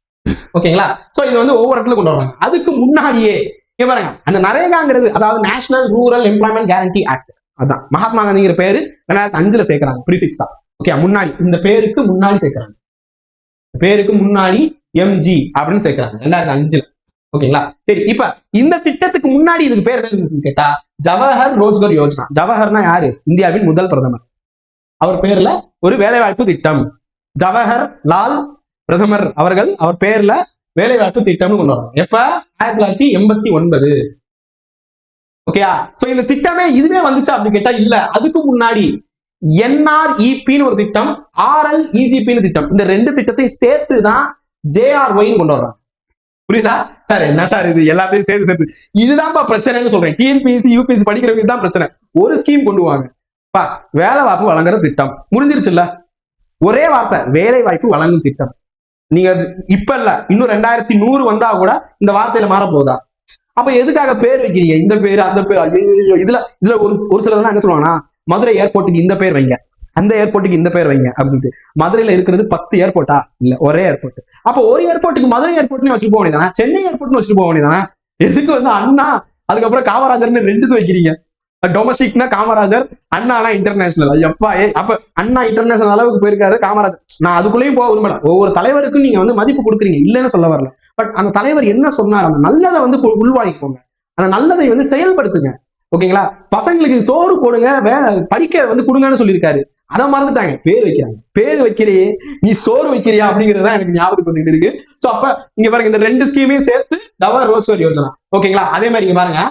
ஓகேங்களா? சோ இது வந்து ஒவ்வொரு இடத்துல கொண்டு வர்றாங்க. அதுக்கு முன்னாடியே பாருங்க, அந்த நரேகாங்கிறது அதாவது national rural employment guarantee act, அதான் மகாத்மா காந்திங்கிற பேரு 2005ல சேர்க்கிறாங்க ப்ரீஃபிக்ஸா. ஓகே, முன்னாடி இந்த பேருக்கு முன்னாடி சேர்க்கிறாங்க, பேருக்கு முன்னாடி எம்ஜி அப்படின்னு சேர்க்கிறாங்க 2005ல. ஓகேங்களா? சரி, இப்ப இந்த திட்டத்துக்கு முன்னாடி இதுக்கு பேர் என்ன இருந்துச்சுன்னு கேட்டா ஜவஹர் ரோஜ்கர் யோஜனா. ஜவஹர்னா யாரு? இந்தியாவின் முதல் பிரதமர். அவர் பேர்ல ஒரு வேலைவாய்ப்பு திட்டம், ஜவஹர் லால் பிரதமர் அவர்கள் அவர் பேர்ல வேலைவாய்ப்பு திட்டம்னு கொண்டு வராங்க. எப்ப? 1989. ஓகேயா? சோ இந்த திட்டமே இதுவே வந்துச்சா அப்படின்னு கேட்டா இல்ல. அதுக்கு முன்னாடி NREPன்னு ஒரு திட்டம், RLEGPன்னு திட்டம், இந்த ரெண்டு திட்டத்தையும் சேர்த்துதான் JRY கொண்டு வர்றாங்க. புரியுதா சார்? என்ன சார் இது எல்லாத்தையும் சேர்த்து இதுதான்ப்பா பிரச்சனைன்னு சொல்றேன். டிஎன்பிஎஸ்சி யூபிஎஸ்சி படிக்கிறவங்க தான் பிரச்சனை. ஒரு ஸ்கீம் கொண்டு வாங்க, வேலை வாய்ப்பு வழங்குற திட்டம் முடிஞ்சிருச்சுல்ல. ஒரே வார்த்தை, வேலை வாய்ப்பு வழங்கும் திட்டம். நீங்க இப்ப இல்ல, இன்னும் 2100 வந்தா கூட இந்த வார்த்தையில மாற போகுதா? அப்ப எதுக்காக பேர் வைக்கிறீங்க? இந்த பேரு அந்த பேர். இதுல ஒரு சிலர் என்ன சொல்லுவாங்கன்னா, மதுரை ஏர்போர்ட்டுக்கு இந்த பேர் வைங்க, அந்த ஏர்போர்ட்டுக்கு இந்த பேர் வைங்க அப்படின்ட்டு. மதுரையில இருக்கிறது 10 ஏர்போர்ட்டா? இல்ல, ஒரே ஏர்போர்ட். அப்ப ஒரு ஏர்போர்ட்டுக்கு மதுரை ஏர்போர்ட்னு வச்சுட்டு போக வேண்டியதானே, சென்னை ஏர்போர்ட்னு வச்சுட்டு போக வேண்டியதானே? எதுக்கு வந்து அண்ணா அதுக்கப்புறம் காமராஜர்னு ரெண்டு வைக்கிறீங்க? டொமஸ்டிக்னா காமராஜர், அண்ணானா இன்டர்நேஷனல். எப்பா அப்ப அண்ணா இன்டர்நேஷனல் அளவுக்கு போயிருக்காரு காமராஜர். நான் அதுக்குள்ளேயும் போக விரும்பல. ஒவ்வொரு தலைவருக்கும் நீங்க வந்து மதிப்பு கொடுக்குறீங்க, இல்லைன்னு சொல்ல வரல. பட் அந்த தலைவர் என்ன சொன்னார், அந்த நல்லதை வந்து உள்வாங்கிக்கோங்க, அந்த நல்லதை வந்து செயல்படுத்துங்க. ஓகேங்களா? பசங்களுக்கு சோறு போடுங்க, படிக்க வந்து கொடுங்கன்னு சொல்லியிருக்காரு. அதை மறந்துட்டாங்க, பேர் வைக்கிறாங்க. பேர் வைக்கிறியே, நீ சோறு வைக்கிறியா அப்படிங்கிறதுதான் எனக்கு ஞாபகத்துக்கு வந்துட்டு இருக்கு. சோ அப்ப இங்க பாருங்க, இந்த ரெண்டு ஸ்கீமையும் சேர்த்து ஜவஹர் ரோஜ்கர் யோஜனா. ஓகேங்களா? அதே மாதிரி இங்க பாருங்க,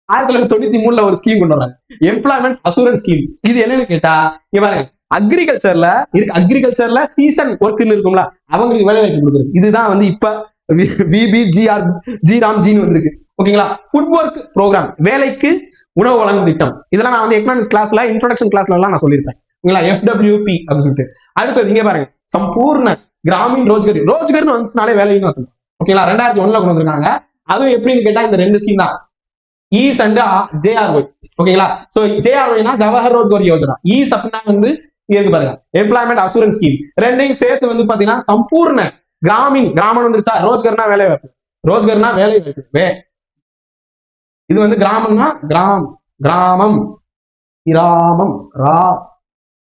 1993ல ஒரு ஸ்கீம் கொண்டு வராங்க, எம்ப்ளாய்மெண்ட் அசூரன்ஸ் ஸ்கீம். இது என்னன்னு கேட்டா இங்க பாருங்க, அக்ரிகல்ச்சர்ல சீசன் ஒர்க்னு இருக்கும்ல, அவங்களுக்கு வேலை வாய்ப்பு கொடுக்குறது. இதுதான் வந்து இப்ப விபிஜி ராம்ஜின்னு வந்திருக்கு. ஓகேங்களா? ஃபுட் ஒர்க் ப்ரோக்ராம், வேலைக்கு உணவு வழங்கும் திட்டம். இதெல்லாம் நான் வந்து எக்கனாமிக்ஸ் கிளாஸ்ல இன்ட்ரோடக்ஷன் கிளாஸ்ல எல்லாம் நான் சொல்லியிருப்பேன். FWP அப்படின்னு சொல்லிட்டு. அடுத்தது இங்க பாருங்க, சம்பூர்ண கிராமீன் ரோஜ்கர்னு வந்துச்சுனாலே வேலைன்னு வரும். ஓகேங்களா? 2001ல கொண்டு வந்திருக்காங்க. அதுவும் எப்படின்னு கேட்டா இந்த ரெண்டு ஸ்கீம் தான், ஈஸ் அண்ட் JRY. ஓகேங்களா? சோ JRYனா ஜவஹர் ரோஜ்கர் யோஜனா, ஈஸ் அப்படின்னா வந்து இருக்கு பாருங்க எம்ப்ளாய்மெண்ட் அசூரன்ஸ் ஸ்கீம். ரெண்டையும் சேர்த்து வந்து பாத்தீங்கன்னா சம்பூர்ண கிராமின், கிராமம் வந்துருச்சா, ரோஜ்கர்னா வேலை வாய்ப்பு, ரோஜ்கர்னா வேலை வாய்ப்பு, இது வந்து கிராமம்னா கிராமம், கிராமம்,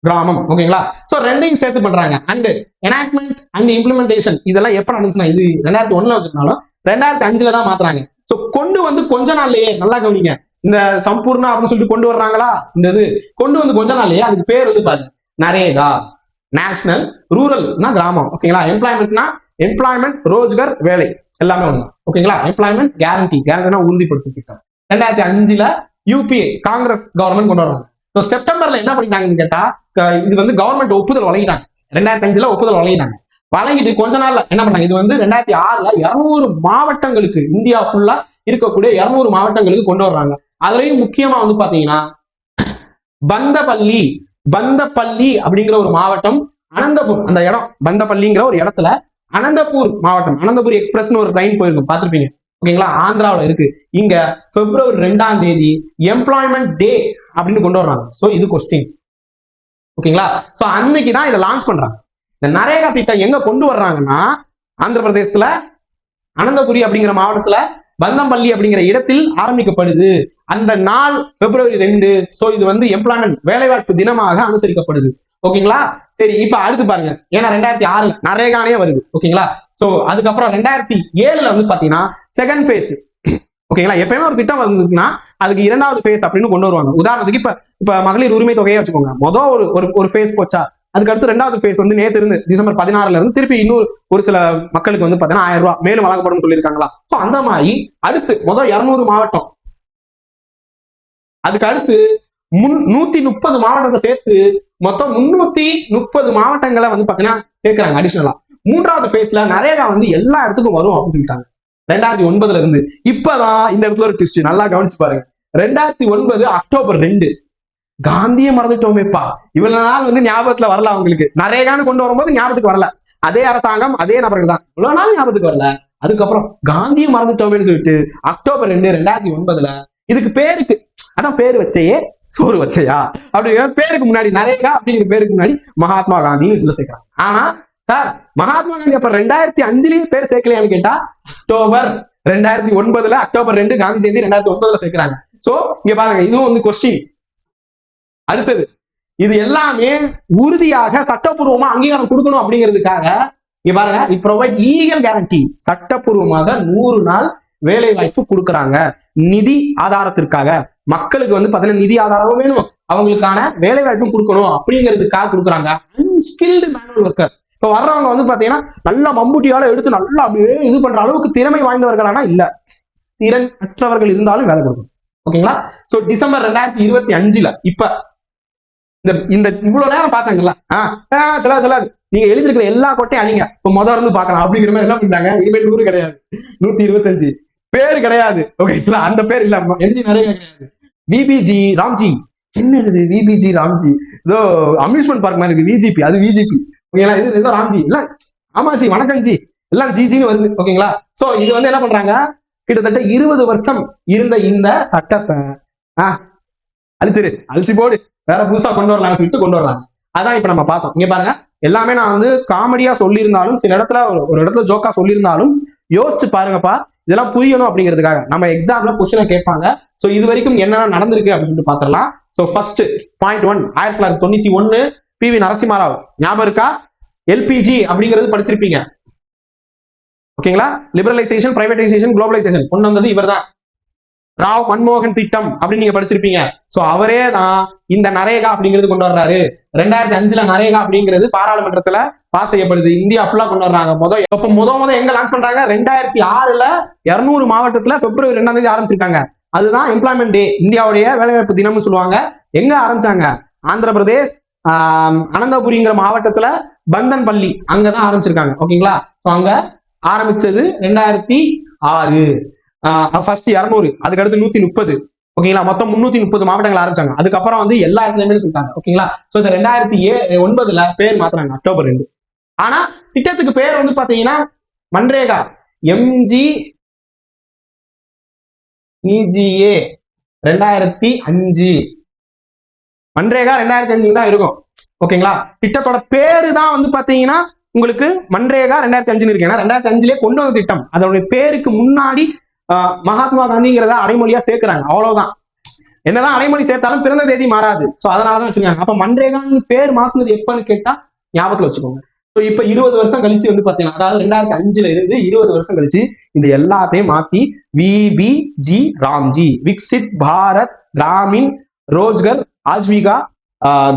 கிராமம். ஓகேங்களா? சோ ரெண்டையும் சேர்த்து பண்றாங்க. அண்ட் எனாக்ட்மெண்ட் அண்ட் இம்ப்ளிமெண்டேஷன் இதெல்லாம் எப்ப நடந்துச்சுன்னா, இது 2001 வச்சிருந்தாலும் 2005 தான் மாத்துறாங்க. சோ கொண்டு வந்து கொஞ்ச நாள்லயே, நல்லா கவனிங்க, இந்த சம்பூர்ணா அப்படின்னு சொல்லிட்டு கொண்டு வர்றாங்களா, இந்த இது கொண்டு வந்து கொஞ்ச நாள்லயே அதுக்கு பேர் வந்து பாருங்க நரேகா, நேஷனல் ரூரல்னா கிராமம். ஓகேங்களா? எம்ப்ளாய்மெண்ட்னா எம்ப்ளாய்மெண்ட், ரோஜ்கர், வேலை எல்லாமே ஒண்ணு. ஓகேங்களா? எம்ப்ளாய்மெண்ட் கேரண்டினா உறுதிப்படுத்தும் திட்டம் 2005 யூபிஏ காங்கிரஸ் கவர்மெண்ட் கொண்டு வராங்க. ஸோ செப்டம்பர்ல என்ன பண்ணிட்டாங்கன்னு கேட்டா, இது வந்து கவர்மெண்ட் ஒப்புதல் வழங்கிட்டாங்க. 2005 ஒப்புதல் வழங்கிட்டாங்க. வழங்கிட்டு கொஞ்ச நாள்ல என்ன பண்ணாங்க, இது வந்து 2006 200 மாவட்டங்களுக்கு, இந்தியா ஃபுல்லா இருக்கக்கூடிய 200 மாவட்டங்களுக்கு கொண்டு வர்றாங்க. அதுலயும் முக்கியமா வந்து பாத்தீங்கன்னா பந்தப்பள்ளி அப்படிங்கிற ஒரு மாவட்டம், அனந்தபூர் அந்த இடம், பந்தப்பள்ளிங்கிற ஒரு இடத்துல அனந்தபூர் மாவட்டம், அனந்தபூர் எக்ஸ்பிரஸ்னு ஒரு ட்ரெயின் போயிருக்கும், பார்த்திருப்பீங்க. ஓகேங்களா? ஆந்திராவில் இருக்கு. இங்க பிப்ரவரி 2 எம்ப்ளாய்மெண்ட் டே அப்படின்னு கொண்டு வர்றாங்க. சோ இது கொஸ்டின். ஓகேங்களா? சோ அன்னைக்கு தான் இதை லான்ச் பண்றாங்க. இந்த நரேகா திட்டம் எங்க கொண்டு வர்றாங்கன்னா, ஆந்திர பிரதேசத்துல அனந்தபுரி அப்படிங்கிற மாவட்டத்துல பந்தம்பள்ளி அப்படிங்கிற இடத்தில் ஆரம்பிக்கப்படுது. அந்த நாள் பிப்ரவரி 2. சோ இது வந்து எம்ப்ளாய்மெண்ட் வேலைவாய்ப்பு தினமாக அனுசரிக்கப்படுது. ஓகேங்களா? சரி, இப்ப அடுத்து பாருங்க, ஏன்னா 2006 நரேகானே வருது. ஓகேங்களா? சோ அதுக்கப்புறம் 2007 வந்து பாத்தீங்கன்னா செகண்ட் பேஸ். ஓகேங்களா? எப்பயுமே ஒரு திட்டம் வந்ததுன்னா அதுக்கு 2வது பேஸ் அப்படின்னு கொண்டு வருவாங்க. உதாரணத்துக்கு இப்ப மகளிர் உரிமை தொகையை வச்சுக்கோங்க. மொதல் ஒரு பேஸ் போச்சா, அதுக்கு அடுத்து 2வது பேஸ் வந்து நேத்து இருந்து டிசம்பர் 16 இருந்து திருப்பி இன்னொரு ஒரு சில மக்களுக்கு வந்து பாத்தீங்கன்னா 1000 ரூபாய் மேலும் வழங்கப்படும் சொல்லியிருக்காங்களா. சோ அந்த மாதிரி அடுத்து முதல் 200 மாவட்டம், அதுக்கு அடுத்து 130 மாவட்டத்தை சேர்த்து மொத்தம் 330 மாவட்டங்களை வந்து பாத்தீங்கன்னா சேர்க்கிறாங்க அடிஷனலா. 3வது பேஸ்ல நரேகா வந்து எல்லா இடத்துக்கும் வரும் அப்படின்னு சொல்லிட்டாங்க 2009 இருந்து. இப்பதான் இந்த இடத்துல ஒரு ட்விஸ்ட், நல்லா கவனிச்சு பாருங்க. 2009 அக்டோபர் 2 காந்தியை மறந்துட்டோமேப்பா, இவ்வளவு நாள் வந்து ஞாபகத்துல வரல அவங்களுக்கு. நரேகான்னு கொண்டு வரும்போது ஞாபகத்துக்கு வரல, அதே அரசாங்கம் அதே நபர்கள் தான், இவ்வளவு நாள் ஞாபகத்துக்கு வரல. அதுக்கப்புறம் காந்தியை மறந்துட்டோமேன்னு சொல்லிட்டு அக்டோபர் 2 2009 இதுக்கு பேருக்கு, அதான் பேரு வச்சையே சோறு வச்சையா அப்படிங்கிற பேருக்கு முன்னாடி நரேகா அப்படிங்கிற பேருக்கு முன்னாடி மகாத்மா காந்தின்னு சொல்ல சேர்க்கிறாங்க. ஆனா சார், மகாத்மா காந்தி அப்ப 2005 பேர் சேர்க்கலையான்னு கேட்டா, அக்டோபர் 2009 அக்டோபர் 2 காந்தி ஜெயந்தி 2009 சேர்க்கிறாங்க. சோ இங்க பாருங்க, இதுவும் வந்து கொஸ்டின். அடுத்தது, இது எல்லாமே உறுதியாக சட்டப்பூர்வமா அங்கீகாரம் கொடுக்கணும் அப்படிங்கிறதுக்காக இங்க பாருங்க, இட் ப்ரொவைட் லீகல் கேரண்டி, சட்டப்பூர்வமாக 100 நாள் வேலை வாய்ப்பு கொடுக்குறாங்க. நிதி ஆதாரத்திற்காக மக்களுக்கு வந்து பாத்தீங்கன்னா நிதி ஆதாரமும் வேணும், அவங்களுக்கான வேலை வாய்ப்பும் கொடுக்கணும் அப்படிங்கிறதுக்காக கொடுக்குறாங்க. Unskilled manual worker. இப்ப வர்றவங்க வந்து பாத்தீங்கன்னா நல்லா மம்புட்டியால எடுத்து நல்லா அப்படியே இது பண்ற அளவுக்கு திறமை வாய்ந்தவர்களானா இல்ல, திறன் அற்றவர்கள் இருந்தாலும் வேலை கொடுக்கணும். ஓகேங்களா? சோ டிசம்பர் 2025 இப்ப இந்த இவ்வளவு நேரம் பாத்தாங்கல்ல, சொல்லாது நீங்க எழுதிருக்கிற எல்லா கோட்டையும் அணிங்க, இப்ப இருந்து பாக்கலாம் அப்படிங்கிற மாதிரி என்ன பண்றாங்க. இனிமேல் 100 கிடையாது, 125 பேரு கிடையாது. ஓகேங்களா? அந்த பேர் இல்ல, எம்ஜி நரேகா கிடையாது, விபிஜி ராம்ஜி. என்ன இது விபிஜி ராம்ஜி? ஏதோ அம்யூஸ்மெண்ட் பார்க் மாதிரி இருக்கு, விஜிபி, அது விஜிபி. ஓகேங்களா? இது ஏதோ ராம்ஜி இல்ல, ஆமாஜி வணக்கம் ஜி, எல்லாம் ஜிஜின்னு வருது. ஓகேங்களா? சோ இது வந்து என்ன பண்றாங்க, கிட்டத்தட்ட 20 வருஷம் இருந்த இந்த சட்டத்தை அழிச்சு போடு, வேற புதுசா கொண்டு வரலாம்னு சொல்லிட்டு கொண்டு வர்றாங்க. அதான் இப்ப நம்ம பார்த்தோம். இங்க பாருங்க, எல்லாமே நான் வந்து காமெடியா சொல்லியிருந்தாலும், சில இடத்துல ஒரு இடத்துல ஜோக்கா சொல்லியிருந்தாலும் யோசிச்சு பாருங்கப்பா, இதெல்லாம் புரியணும் அப்படிங்கிறதுக்காக. நம்ம எக்ஸாம்ல கொஸ்டினை கேட்பாங்க. சோ இது வரைக்கும் என்னென்ன நடந்திருக்கு அப்படின்னு பாத்திரலாம். So first point 1, 1991 PV Narasimha Rao, ஞாபகம் இருக்கா? எல்பிஜி அப்படிங்கிறது படிச்சிருப்பீங்க. ஓகேங்களா? லிபரலைசேஷன், பிரைவேடைசேஷன், குளோபலைசேஷன் கொண்டு வந்தது இவர் தான். ராவ் மன்மோகன் திட்டம் அப்படின்னு நீங்க படிச்சிருப்பீங்க. சோ அவரே தான் இந்த நரேகா அப்படிங்கிறது கொண்டு வர்றாரு. 2005 நரேகா அப்படிங்கிறது பாராளுமன்றத்துல பாஸ் செய்யப்படுது, இந்தியா ஃபுல்லா கொண்டு வர்றாங்க. முத எங்க லான்ச் பண்றாங்க, 2006 200 மாவட்டத்துல பிப்ரவரி 2 ஆரம்பிச்சிருக்காங்க. அதுதான் எம்ப்ளாய்மெண்ட் டே, இந்தியாவுடைய வேலைவாய்ப்பு தினம்னு சொல்லுவாங்க. எங்க ஆரம்பிச்சாங்க, ஆந்திர பிரதேஷ் அனந்தபுரிங்கிற மாவட்டத்துல பந்தன்பள்ளி அங்கதான் ஆரம்பிச்சிருக்காங்க. ஓகேங்களா? அங்க ஆரம்பிச்சது 2006. ஃபர்ஸ்ட் 200, அதுக்கு அடுத்து 130. ஓகேங்களா? மொத்தம் 330 மாவட்டங்கள் ஆரம்பிச்சாங்க. அதுக்கப்புறம் வந்து எல்லா இடத்துலயுமே சொல்லிட்டாங்க. ஓகேங்களா? சோ இந்த 2009 பேர் மாத்துறாங்க அக்டோபர் 2. ஆனா திட்டத்துக்கு பேர் வந்து பாத்தீங்கன்னா மன்ரேகா, MGEGA 2005. மன்ரேகா 2005 தான் இருக்கும். ஓகேங்களா? திட்டத்தோட பேரு தான் வந்து பாத்தீங்கன்னா உங்களுக்கு மன்ரேகா 2005 இருக்கு. ஏன்னா 2005 கொண்டு வந்த திட்டம். அதோட பேருக்கு முன்னாடி மகாத்மா காந்திங்கிறத அடைமொழியா சேர்க்கிறாங்க, அவ்வளவுதான். என்னதான் அடைமொழி சேர்த்தாலும் பிறந்த தேதி மாறாது. சோ அதனாலதான் வச்சிருக்காங்க. அப்ப மன்ரேகான்னு பேர் மாத்துனது எப்பன்னு கேட்டா ஞாபகத்துல வச்சுக்கோங்க. ஸோ இப்ப 20 வருஷம் கழிச்சு வந்து பாத்தீங்கன்னா, அதாவது 2005 இருந்து 20 வருஷம் கழிச்சு இந்த எல்லாத்தையும் மாத்தி VBG RAM G, Viksit Bharat Gramin Rozgar Ajeevika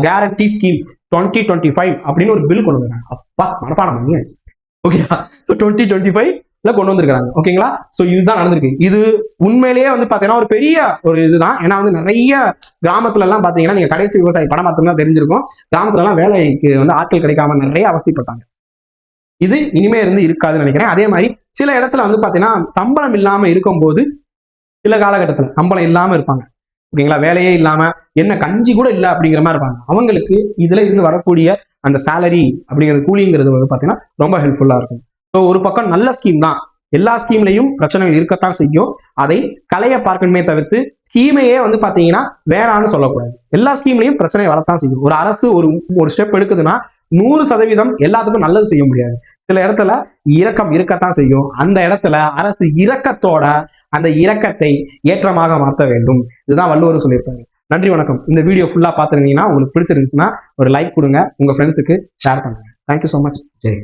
guarantee scheme 2025 அப்படின்னு ஒரு பில் கொண்டு வந்தாங்க. அப்பா மனப்பாடம் பண்ணியாச்சு. ஓகேவா? ஸோ 2025 கொண்டு வந்திருக்காங்க. ஓகேங்களா? சோ இதுதான் நடந்திருக்கு. இது உண்மையிலேயே வந்து பாத்தீங்கன்னா ஒரு பெரிய ஒரு இதுதான். ஏன்னா வந்து நிறைய கிராமத்துல எல்லாம் பாத்தீங்கன்னா, நீங்க கடைசி விவசாயி படம் பார்த்தோம்னா தெரிஞ்சிருக்கும், கிராமத்துல எல்லாம் வேலைக்கு வந்து ஆட்கள் கிடைக்காம நிறைய அவஸ்தைப்பட்டாங்க. இது இனிமே இருந்து இருக்காதுன்னு நினைக்கிறேன். அதே மாதிரி சில இடத்துல வந்து பாத்தீங்கன்னா சம்பளம் இல்லாம இருக்கும்போது சில காலகட்டத்துல சம்பளம் இல்லாம இருப்பாங்க. ஓகேங்களா? வேலையே இல்லாம என்ன கஞ்சி கூட இல்லை அப்படிங்கிற மாதிரி இருப்பாங்க. அவங்களுக்கு இதுல இருந்து வரக்கூடிய அந்த சேலரி அப்படிங்கிறது, கூலிங்கிறது வந்து பாத்தீங்கன்னா ரொம்ப ஹெல்ப்ஃபுல்லா இருக்கும். ஸோ ஒரு பக்கம் நல்ல ஸ்கீம் தான். எல்லா ஸ்கீம்லையும் பிரச்சனைகள் இருக்கத்தான் செய்யும். அதை களைய பார்க்கணுமே தவிர்த்து ஸ்கீமையே வந்து பாத்தீங்கன்னா வேணான்னு சொல்லக்கூடாது. எல்லா ஸ்கீம்லையும் பிரச்சனை வரத்தான் செய்யும். ஒரு அரசு ஒரு ஸ்டெப் எடுக்குதுன்னா 100% எல்லாத்துக்கும் நல்லது செய்ய முடியாது. சில இடத்துல இரக்கம் இருக்கத்தான் செய்யும். அந்த இடத்துல அரசு இரக்கத்தோட அந்த இரக்கத்தை ஏற்றமாக மாற்ற வேண்டும். இதுதான் வள்ளுவர் சொல்லியிருப்பாங்க. நன்றி, வணக்கம். இந்த வீடியோ ஃபுல்லா பாத்துருந்தீங்கன்னா உங்களுக்கு பிடிச்சிருந்துச்சுன்னா ஒரு லைக் கொடுங்க, உங்க ஃப்ரெண்ட்ஸுக்கு ஷேர் பண்ணுங்க. Thank you so much. ஜெய்.